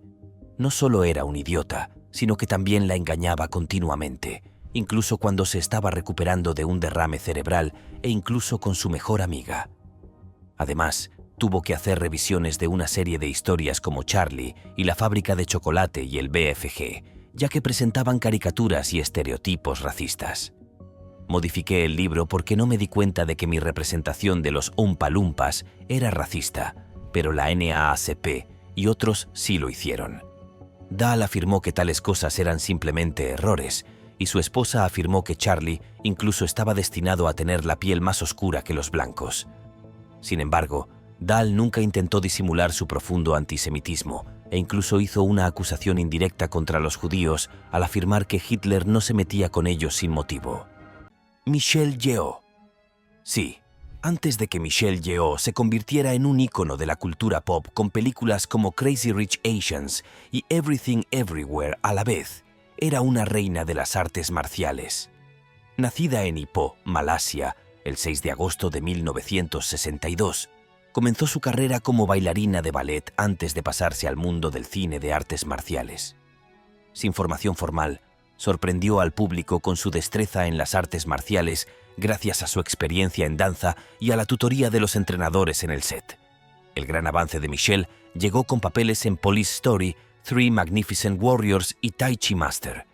No solo era un idiota, sino que también la engañaba continuamente, incluso cuando se estaba recuperando de un derrame cerebral e incluso con su mejor amiga. Además, tuvo que hacer revisiones de una serie de historias como Charlie y la fábrica de chocolate y el BFG, ya que presentaban caricaturas y estereotipos racistas. Modifiqué el libro porque no me di cuenta de que mi representación de los Oompa Loompas era racista, pero la NAACP y otros sí lo hicieron. Dahl afirmó que tales cosas eran simplemente errores, y su esposa afirmó que Charlie incluso estaba destinado a tener la piel más oscura que los blancos. Sin embargo, Dahl nunca intentó disimular su profundo antisemitismo e incluso hizo una acusación indirecta contra los judíos al afirmar que Hitler no se metía con ellos sin motivo. Michelle Yeoh. Sí, antes de que Michelle Yeoh se convirtiera en un ícono de la cultura pop con películas como Crazy Rich Asians y Everything Everywhere a la vez, era una reina de las artes marciales. Nacida en Ipoh, Malasia, el 6 de agosto de 1962, comenzó su carrera como bailarina de ballet antes de pasarse al mundo del cine de artes marciales. Sin formación formal, sorprendió al público con su destreza en las artes marciales gracias a su experiencia en danza y a la tutoría de los entrenadores en el set. El gran avance de Michelle llegó con papeles en Police Story, Three Magnificent Warriors y Tai Chi Master.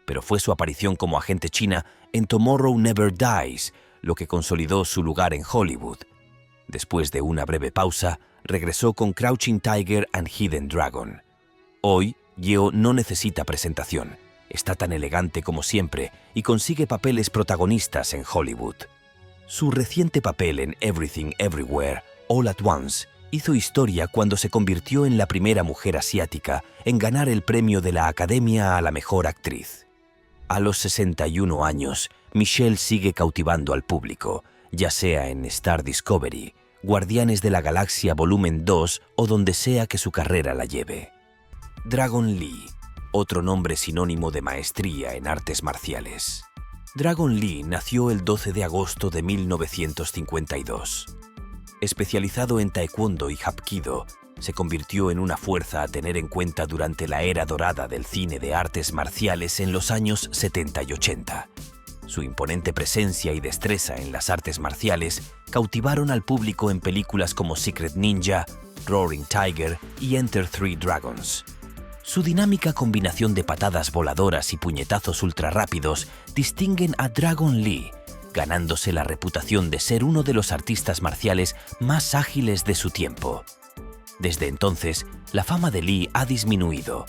Pero fue su aparición como agente china en Tomorrow Never Dies lo que consolidó su lugar en Hollywood. Después de una breve pausa, regresó con Crouching Tiger and Hidden Dragon. Hoy, Yeoh no necesita presentación. Está tan elegante como siempre y consigue papeles protagonistas en Hollywood. Su reciente papel en Everything Everywhere, All at Once, hizo historia cuando se convirtió en la primera mujer asiática en ganar el premio de la Academia a la Mejor Actriz. A los 61 años, Michelle sigue cautivando al público, ya sea en Star Discovery, Guardianes de la Galaxia Volumen 2 o donde sea que su carrera la lleve. Dragon Lee, otro nombre sinónimo de maestría en artes marciales. Dragon Lee nació el 12 de agosto de 1952. Especializado en taekwondo y hapkido, se convirtió en una fuerza a tener en cuenta durante la era dorada del cine de artes marciales en los años 70 y 80. Su imponente presencia y destreza en las artes marciales cautivaron al público en películas como Secret Ninja, Roaring Tiger y Enter Three Dragons. Su dinámica combinación de patadas voladoras y puñetazos ultrarrápidos distinguen a Dragon Lee, ganándose la reputación de ser uno de los artistas marciales más ágiles de su tiempo. Desde entonces, la fama de Lee ha disminuido.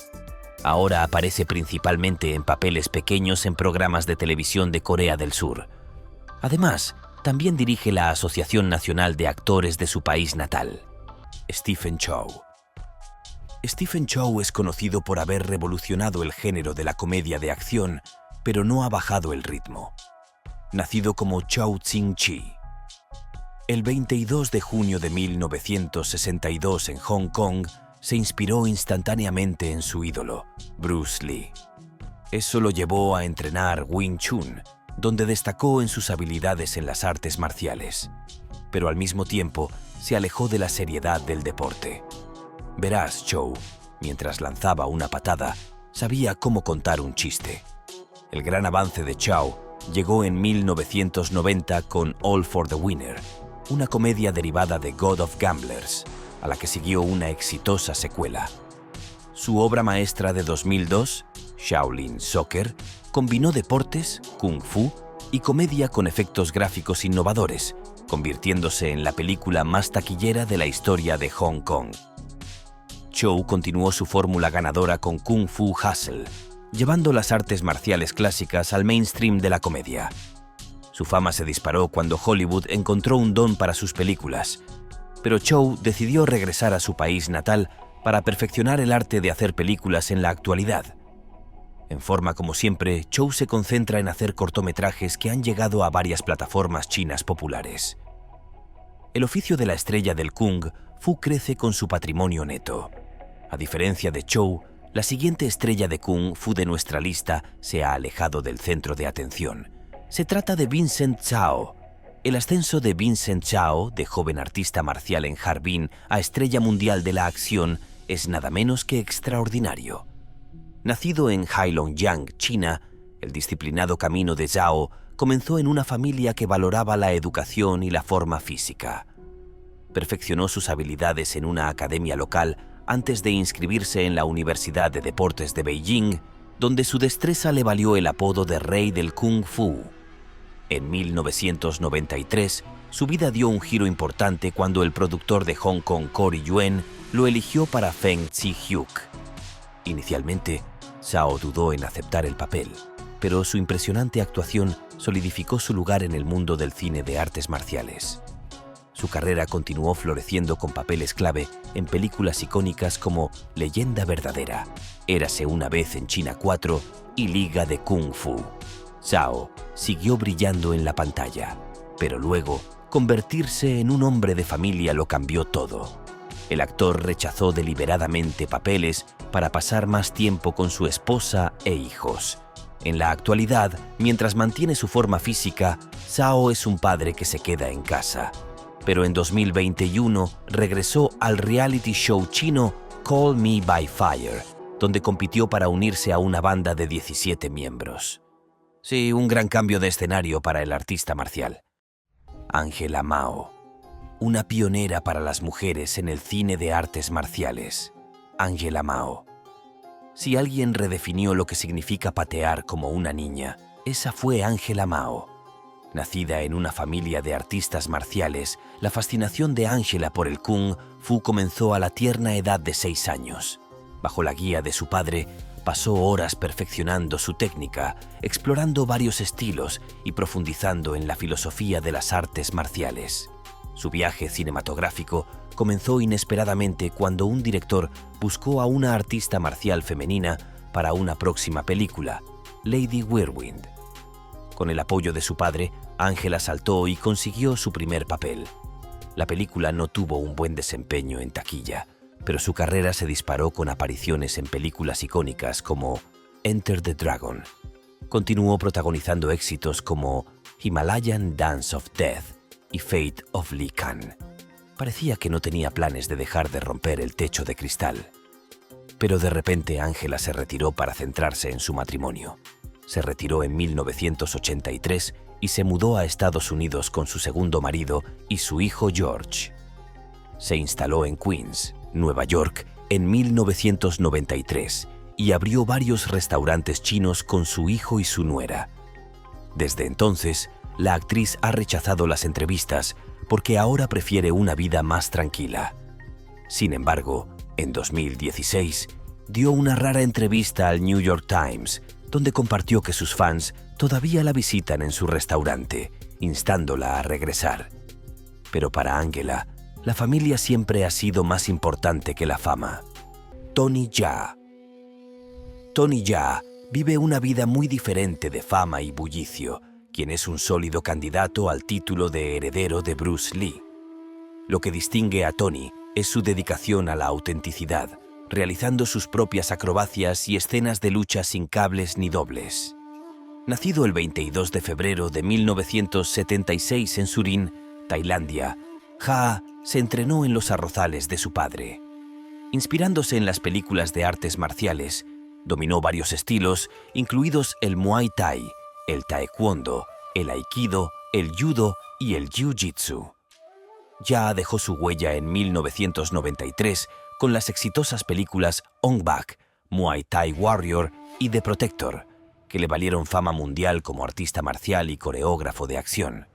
Ahora aparece principalmente en papeles pequeños en programas de televisión de Corea del Sur. Además, también dirige la Asociación Nacional de Actores de su país natal. Stephen Chow. Stephen Chow es conocido por haber revolucionado el género de la comedia de acción, pero no ha bajado el ritmo. Nacido como Chow Ching-chi. El 22 de junio de 1962 en Hong Kong, se inspiró instantáneamente en su ídolo, Bruce Lee. Eso lo llevó a entrenar Wing Chun, donde destacó en sus habilidades en las artes marciales, pero al mismo tiempo se alejó de la seriedad del deporte. Verás, Chow, mientras lanzaba una patada, sabía cómo contar un chiste. El gran avance de Chow llegó en 1990 con All for the Winner, una comedia derivada de God of Gamblers, a la que siguió una exitosa secuela. Su obra maestra de 2002, Shaolin Soccer, combinó deportes, kung fu y comedia con efectos gráficos innovadores, convirtiéndose en la película más taquillera de la historia de Hong Kong. Chow continuó su fórmula ganadora con Kung Fu Hustle, llevando las artes marciales clásicas al mainstream de la comedia. Su fama se disparó cuando Hollywood encontró un don para sus películas, pero Chow decidió regresar a su país natal para perfeccionar el arte de hacer películas en la actualidad. En forma como siempre, Chow se concentra en hacer cortometrajes que han llegado a varias plataformas chinas populares. El oficio de la estrella del Kung Fu crece con su patrimonio neto. A diferencia de Chow, la siguiente estrella de Kung Fu de nuestra lista se ha alejado del centro de atención. Se trata de Vincent Chao. El ascenso de Vincent Chao, de joven artista marcial en Harbin a estrella mundial de la acción, es nada menos que extraordinario. Nacido en Heilongjiang, China, el disciplinado camino de Zhao comenzó en una familia que valoraba la educación y la forma física. Perfeccionó sus habilidades en una academia local antes de inscribirse en la Universidad de Deportes de Beijing, donde su destreza le valió el apodo de Rey del Kung Fu. En 1993, su vida dio un giro importante cuando el productor de Hong Kong, Corey Yuen, lo eligió para Feng Chi-hyuk. Inicialmente, Zhao dudó en aceptar el papel, pero su impresionante actuación solidificó su lugar en el mundo del cine de artes marciales. Su carrera continuó floreciendo con papeles clave en películas icónicas como Leyenda Verdadera, Érase una vez en China 4 y Liga de Kung Fu. Zhao siguió brillando en la pantalla, pero luego convertirse en un hombre de familia lo cambió todo. El actor rechazó deliberadamente papeles para pasar más tiempo con su esposa e hijos. En la actualidad, mientras mantiene su forma física, Zhao es un padre que se queda en casa. Pero en 2021 regresó al reality show chino Call Me by Fire, donde compitió para unirse a una banda de 17 miembros. Sí, un gran cambio de escenario para el artista marcial. Angela Mao, una pionera para las mujeres en el cine de artes marciales. Angela Mao. Si alguien redefinió lo que significa patear como una niña, esa fue Angela Mao. Nacida en una familia de artistas marciales, la fascinación de Angela por el Kung Fu comenzó a la tierna edad de 6 años. Bajo la guía de su padre, pasó horas perfeccionando su técnica, explorando varios estilos y profundizando en la filosofía de las artes marciales. Su viaje cinematográfico comenzó inesperadamente cuando un director buscó a una artista marcial femenina para una próxima película, Lady Whirlwind. Con el apoyo de su padre, Angela saltó y consiguió su primer papel. La película no tuvo un buen desempeño en taquilla, pero su carrera se disparó con apariciones en películas icónicas como Enter the Dragon. Continuó protagonizando éxitos como Himalayan Dance of Death y Fate of Lee Kan. Parecía que no tenía planes de dejar de romper el techo de cristal. Pero de repente Angela se retiró para centrarse en su matrimonio. Se retiró en 1983 y se mudó a Estados Unidos con su segundo marido y su hijo George. Se instaló en Queens, Nueva York, en 1993 y abrió varios restaurantes chinos con su hijo y su nuera. Desde entonces, la actriz ha rechazado las entrevistas porque ahora prefiere una vida más tranquila. Sin embargo, en 2016, dio una rara entrevista al New York Times, donde compartió que sus fans todavía la visitan en su restaurante, instándola a regresar. Pero para Angela, la familia siempre ha sido más importante que la fama. Tony Jaa. Tony Jaa vive una vida muy diferente de fama y bullicio, quien es un sólido candidato al título de heredero de Bruce Lee. Lo que distingue a Tony es su dedicación a la autenticidad, realizando sus propias acrobacias y escenas de lucha sin cables ni dobles. Nacido el 22 de febrero de 1976 en Surin, Tailandia, Jaa se entrenó en los arrozales de su padre. Inspirándose en las películas de artes marciales, dominó varios estilos, incluidos el Muay Thai, el Taekwondo, el Aikido, el Judo y el Jiu-Jitsu. Jaa dejó su huella en 1993 con las exitosas películas Ong Bak, Muay Thai Warrior y The Protector, que le valieron fama mundial como artista marcial y coreógrafo de acción.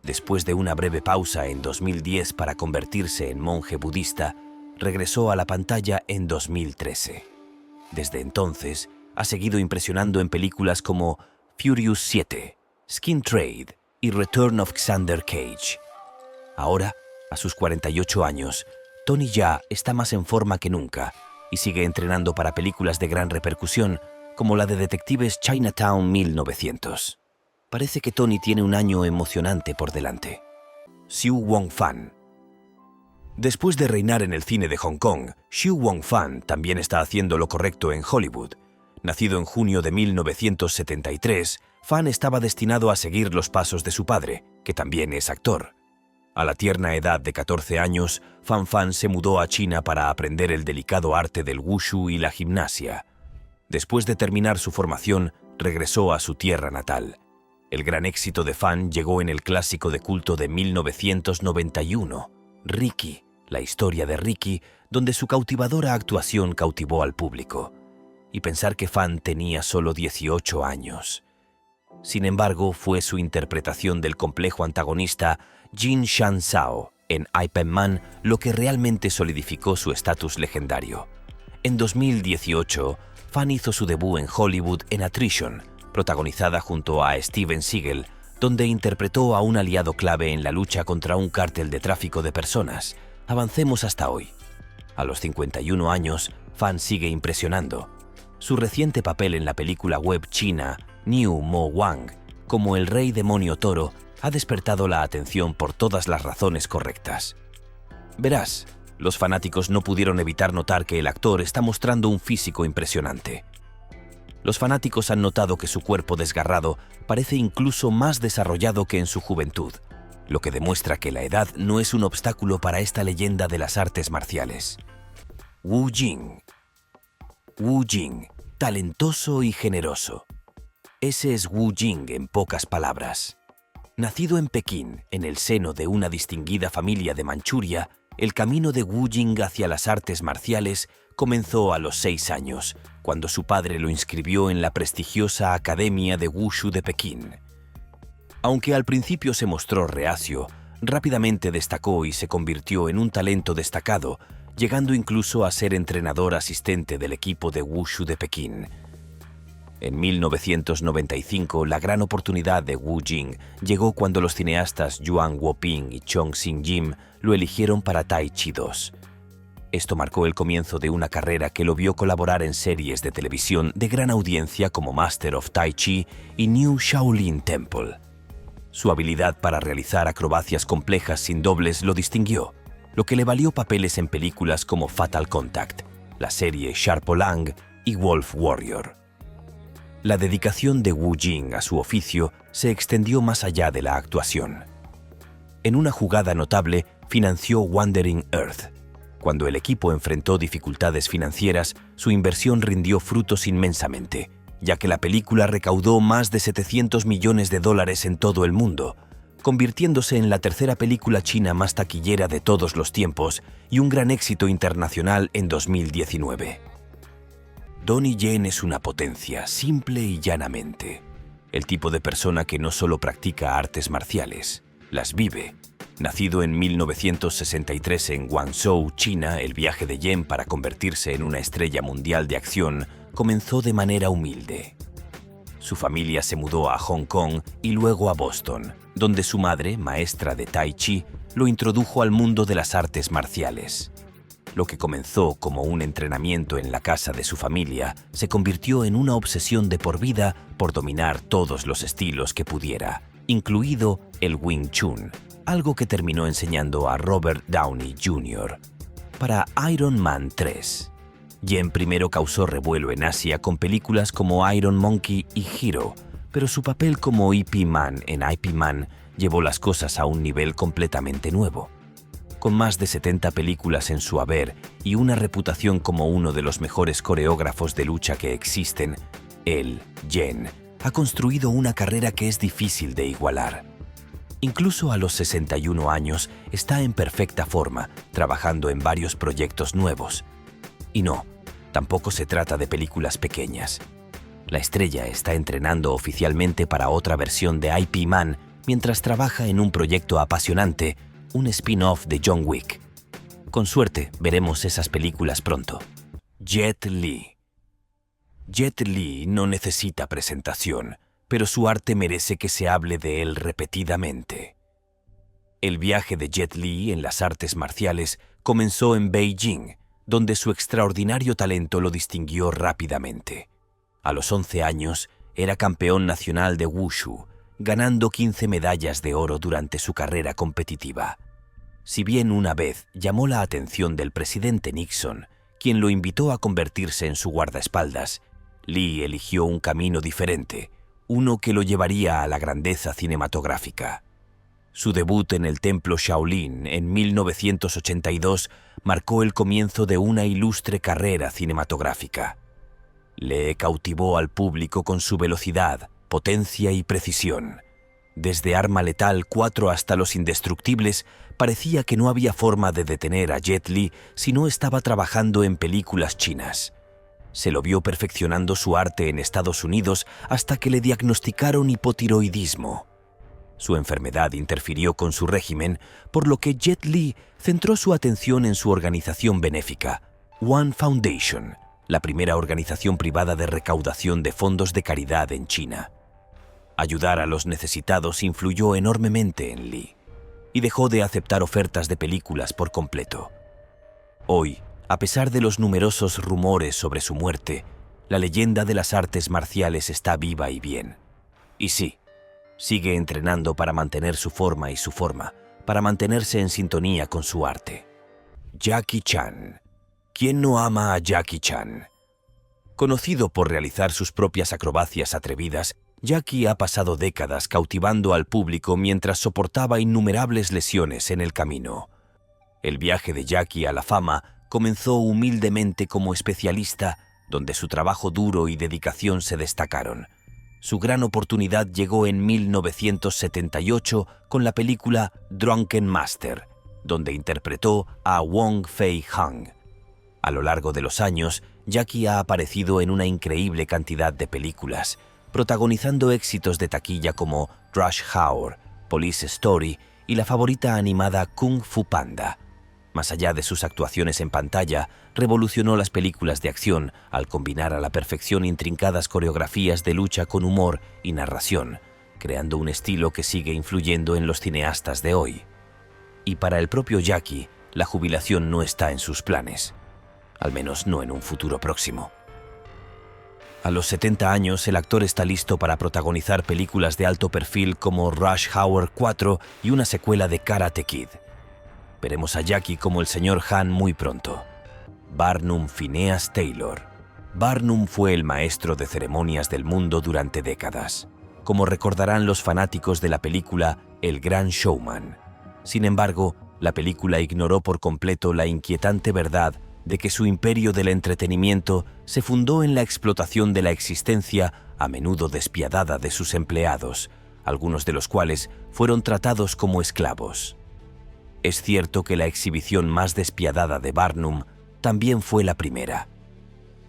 Después de una breve pausa en 2010 para convertirse en monje budista, regresó a la pantalla en 2013. Desde entonces, ha seguido impresionando en películas como Furious 7, Skin Trade y Return of Xander Cage. Ahora, a sus 48 años, Tony Jaa está más en forma que nunca y sigue entrenando para películas de gran repercusión como la de detectives Chinatown 1900. Parece que Tony tiene un año emocionante por delante. Xiu Wong-fan. Después de reinar en el cine de Hong Kong, Xiu Wong-fan también está haciendo lo correcto en Hollywood. Nacido en junio de 1973, Fan estaba destinado a seguir los pasos de su padre, que también es actor. A la tierna edad de 14 años, Fan se mudó a China para aprender el delicado arte del wushu y la gimnasia. Después de terminar su formación, regresó a su tierra natal. El gran éxito de Fan llegó en el clásico de culto de 1991, Ricky, la historia de Ricky, donde su cautivadora actuación cautivó al público. Y pensar que Fan tenía solo 18 años. Sin embargo, fue su interpretación del complejo antagonista Jin Shan Zhao en Ip Man lo que realmente solidificó su estatus legendario. En 2018, Fan hizo su debut en Hollywood en Attrition, protagonizada junto a Steven Seagal, donde interpretó a un aliado clave en la lucha contra un cártel de tráfico de personas. Avancemos hasta hoy. A los 51 años, Fan sigue impresionando. Su reciente papel en la película web china New Mo Wang, como el rey demonio toro, ha despertado la atención por todas las razones correctas. Verás, los fanáticos no pudieron evitar notar que el actor está mostrando un físico impresionante. Los fanáticos han notado que su cuerpo desgarrado parece incluso más desarrollado que en su juventud, lo que demuestra que la edad no es un obstáculo para esta leyenda de las artes marciales. Wu Jing. Wu Jing, talentoso y generoso. Ese es Wu Jing en pocas palabras. Nacido en Pekín, en el seno de una distinguida familia de Manchuria, el camino de Wu Jing hacia las artes marciales comenzó a los 6 años, cuando su padre lo inscribió en la prestigiosa Academia de Wushu de Pekín. Aunque al principio se mostró reacio, rápidamente destacó y se convirtió en un talento destacado, llegando incluso a ser entrenador asistente del equipo de Wushu de Pekín. En 1995, la gran oportunidad de Wu Jing llegó cuando los cineastas Yuan Guoping y Chong Xing-jim lo eligieron para Tai Chi 2. Esto marcó el comienzo de una carrera que lo vio colaborar en series de televisión de gran audiencia como Master of Tai Chi y New Shaolin Temple. Su habilidad para realizar acrobacias complejas sin dobles lo distinguió, lo que le valió papeles en películas como Fatal Contact, la serie Sharpo Lang y Wolf Warrior. La dedicación de Wu Jing a su oficio se extendió más allá de la actuación. En una jugada notable, financió Wandering Earth. Cuando el equipo enfrentó dificultades financieras, su inversión rindió frutos inmensamente, ya que la película recaudó más de $700 millones en todo el mundo, convirtiéndose en la tercera película china más taquillera de todos los tiempos y un gran éxito internacional en 2019. Donnie Yen es una potencia, simple y llanamente. El tipo de persona que no solo practica artes marciales, las vive. Nacido en 1963 en Guangzhou, China, el viaje de Yen para convertirse en una estrella mundial de acción comenzó de manera humilde. Su familia se mudó a Hong Kong y luego a Boston, donde su madre, maestra de Tai Chi, lo introdujo al mundo de las artes marciales. Lo que comenzó como un entrenamiento en la casa de su familia se convirtió en una obsesión de por vida por dominar todos los estilos que pudiera, incluido el Wing Chun, algo que terminó enseñando a Robert Downey Jr. para Iron Man 3. Yen primero causó revuelo en Asia con películas como Iron Monkey y Hero, pero su papel como Ip Man en Ip Man llevó las cosas a un nivel completamente nuevo. Con más de 70 películas en su haber y una reputación como uno de los mejores coreógrafos de lucha que existen, él, Yen, ha construido una carrera que es difícil de igualar. Incluso a los 61 años está en perfecta forma, trabajando en varios proyectos nuevos. Y no, tampoco se trata de películas pequeñas. La estrella está entrenando oficialmente para otra versión de Ip Man mientras trabaja en un proyecto apasionante, un spin-off de John Wick. Con suerte, veremos esas películas pronto. Jet Li. Jet Li no necesita presentación, pero su arte merece que se hable de él repetidamente. El viaje de Jet Li en las artes marciales comenzó en Beijing, donde su extraordinario talento lo distinguió rápidamente. A los 11 años, era campeón nacional de Wushu, ganando 15 medallas de oro durante su carrera competitiva. Si bien una vez llamó la atención del presidente Nixon, quien lo invitó a convertirse en su guardaespaldas, Li eligió un camino diferente, uno que lo llevaría a la grandeza cinematográfica. Su debut en el templo Shaolin en 1982 marcó el comienzo de una ilustre carrera cinematográfica. Le cautivó al público con su velocidad, potencia y precisión. Desde Arma Letal 4 hasta Los Indestructibles, parecía que no había forma de detener a Jet Li si no estaba trabajando en películas chinas. Se lo vio perfeccionando su arte en Estados Unidos hasta que le diagnosticaron hipotiroidismo. Su enfermedad interfirió con su régimen, por lo que Jet Li centró su atención en su organización benéfica, One Foundation, la primera organización privada de recaudación de fondos de caridad en China. Ayudar a los necesitados influyó enormemente en Li, y dejó de aceptar ofertas de películas por completo. Hoy, a pesar de los numerosos rumores sobre su muerte, la leyenda de las artes marciales está viva y bien. Y sí, sigue entrenando para mantener su forma, para mantenerse en sintonía con su arte. Jackie Chan. ¿Quién no ama a Jackie Chan? Conocido por realizar sus propias acrobacias atrevidas, Jackie ha pasado décadas cautivando al público mientras soportaba innumerables lesiones en el camino. El viaje de Jackie a la fama comenzó humildemente como especialista, donde su trabajo duro y dedicación se destacaron. Su gran oportunidad llegó en 1978 con la película Drunken Master, donde interpretó a Wong Fei Hung. A lo largo de los años, Jackie ha aparecido en una increíble cantidad de películas, protagonizando éxitos de taquilla como Rush Hour, Police Story y la favorita animada Kung Fu Panda. Más allá de sus actuaciones en pantalla, revolucionó las películas de acción al combinar a la perfección intrincadas coreografías de lucha con humor y narración, creando un estilo que sigue influyendo en los cineastas de hoy. Y para el propio Jackie, la jubilación no está en sus planes, al menos no en un futuro próximo. A los 70 años, el actor está listo para protagonizar películas de alto perfil como Rush Hour 4 y una secuela de Karate Kid. Veremos a Jackie como el Sr. Han muy pronto. Barnum Phineas Taylor. Barnum fue el maestro de ceremonias del mundo durante décadas, como recordarán los fanáticos de la película El Gran Showman. Sin embargo, la película ignoró por completo la inquietante verdad de que su imperio del entretenimiento se fundó en la explotación de la existencia, a menudo despiadada, de sus empleados, algunos de los cuales fueron tratados como esclavos. Es cierto que la exhibición más despiadada de Barnum también fue la primera.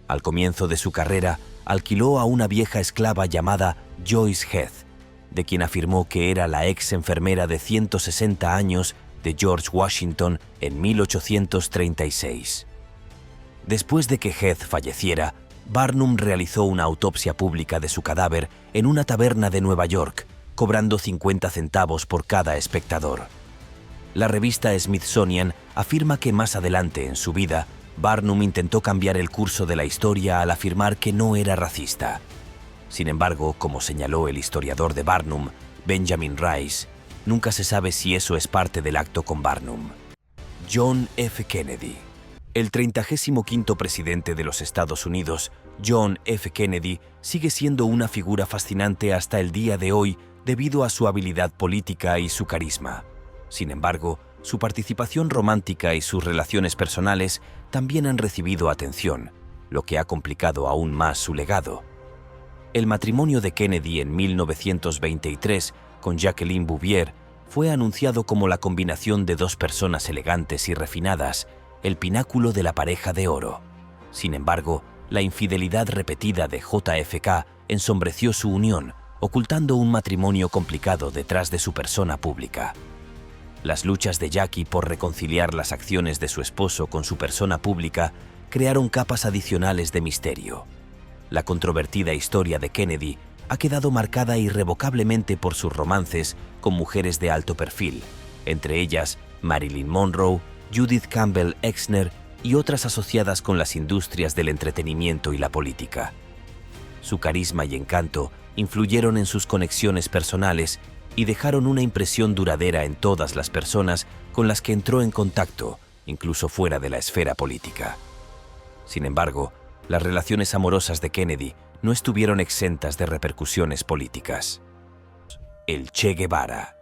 Al comienzo de su carrera, alquiló a una vieja esclava llamada Joyce Heath, de quien afirmó que era la ex enfermera de 160 años de George Washington en 1836. Después de que Heath falleciera, Barnum realizó una autopsia pública de su cadáver en una taberna de Nueva York, cobrando 50 centavos por cada espectador. La revista Smithsonian afirma que más adelante en su vida, Barnum intentó cambiar el curso de la historia al afirmar que no era racista. Sin embargo, como señaló el historiador de Barnum, Benjamin Rice, nunca se sabe si eso es parte del acto con Barnum. John F. Kennedy. El 35º presidente de los Estados Unidos, John F. Kennedy, sigue siendo una figura fascinante hasta el día de hoy debido a su habilidad política y su carisma. Sin embargo, su participación romántica y sus relaciones personales también han recibido atención, lo que ha complicado aún más su legado. El matrimonio de Kennedy en 1923 con Jacqueline Bouvier fue anunciado como la combinación de dos personas elegantes y refinadas, el pináculo de la pareja de oro. Sin embargo, la infidelidad repetida de JFK ensombreció su unión, ocultando un matrimonio complicado detrás de su persona pública. Las luchas de Jackie por reconciliar las acciones de su esposo con su persona pública crearon capas adicionales de misterio. La controvertida historia de Kennedy ha quedado marcada irrevocablemente por sus romances con mujeres de alto perfil, entre ellas Marilyn Monroe, Judith Campbell Exner y otras asociadas con las industrias del entretenimiento y la política. Su carisma y encanto influyeron en sus conexiones personales y dejaron una impresión duradera en todas las personas con las que entró en contacto, incluso fuera de la esfera política. Sin embargo, las relaciones amorosas de Kennedy no estuvieron exentas de repercusiones políticas. El Che Guevara.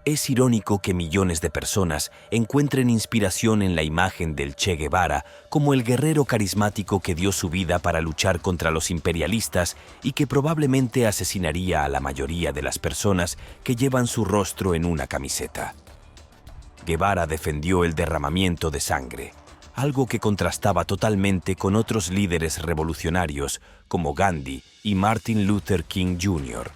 Es irónico que millones de personas encuentren inspiración en la imagen del Che Guevara como el guerrero carismático que dio su vida para luchar contra los imperialistas y que probablemente asesinaría a la mayoría de las personas que llevan su rostro en una camiseta. Guevara defendió el derramamiento de sangre, algo que contrastaba totalmente con otros líderes revolucionarios como Gandhi y Martin Luther King Jr.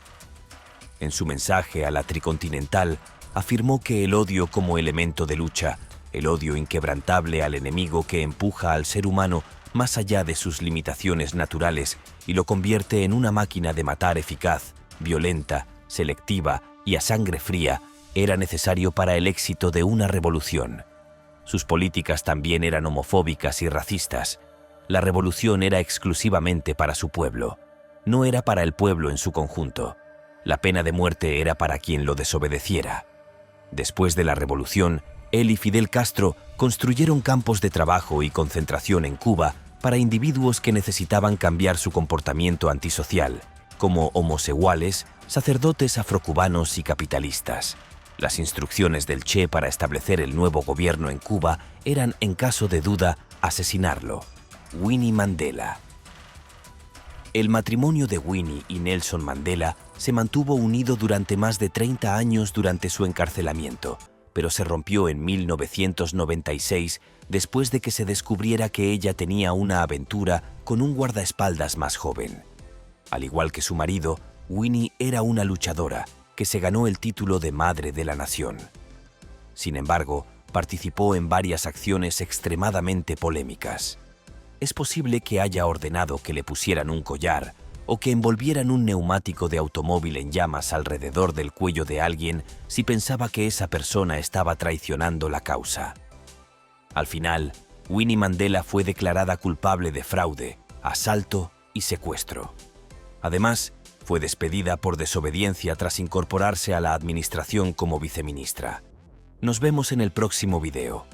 En su mensaje a la Tricontinental, afirmó que el odio como elemento de lucha, el odio inquebrantable al enemigo que empuja al ser humano más allá de sus limitaciones naturales y lo convierte en una máquina de matar eficaz, violenta, selectiva y a sangre fría, era necesario para el éxito de una revolución. Sus políticas también eran homofóbicas y racistas. La revolución era exclusivamente para su pueblo. No era para el pueblo en su conjunto. La pena de muerte era para quien lo desobedeciera. Después de la revolución, él y Fidel Castro construyeron campos de trabajo y concentración en Cuba para individuos que necesitaban cambiar su comportamiento antisocial, como homosexuales, sacerdotes afrocubanos y capitalistas. Las instrucciones del Che para establecer el nuevo gobierno en Cuba eran, en caso de duda, asesinarlo. Winnie Mandela. El matrimonio de Winnie y Nelson Mandela se mantuvo unido durante más de 30 años durante su encarcelamiento, pero se rompió en 1996 después de que se descubriera que ella tenía una aventura con un guardaespaldas más joven. Al igual que su marido, Winnie era una luchadora que se ganó el título de Madre de la Nación. Sin embargo, participó en varias acciones extremadamente polémicas. Es posible que haya ordenado que le pusieran un collar o que envolvieran un neumático de automóvil en llamas alrededor del cuello de alguien si pensaba que esa persona estaba traicionando la causa. Al final, Winnie Mandela fue declarada culpable de fraude, asalto y secuestro. Además, fue despedida por desobediencia tras incorporarse a la administración como viceministra. Nos vemos en el próximo video.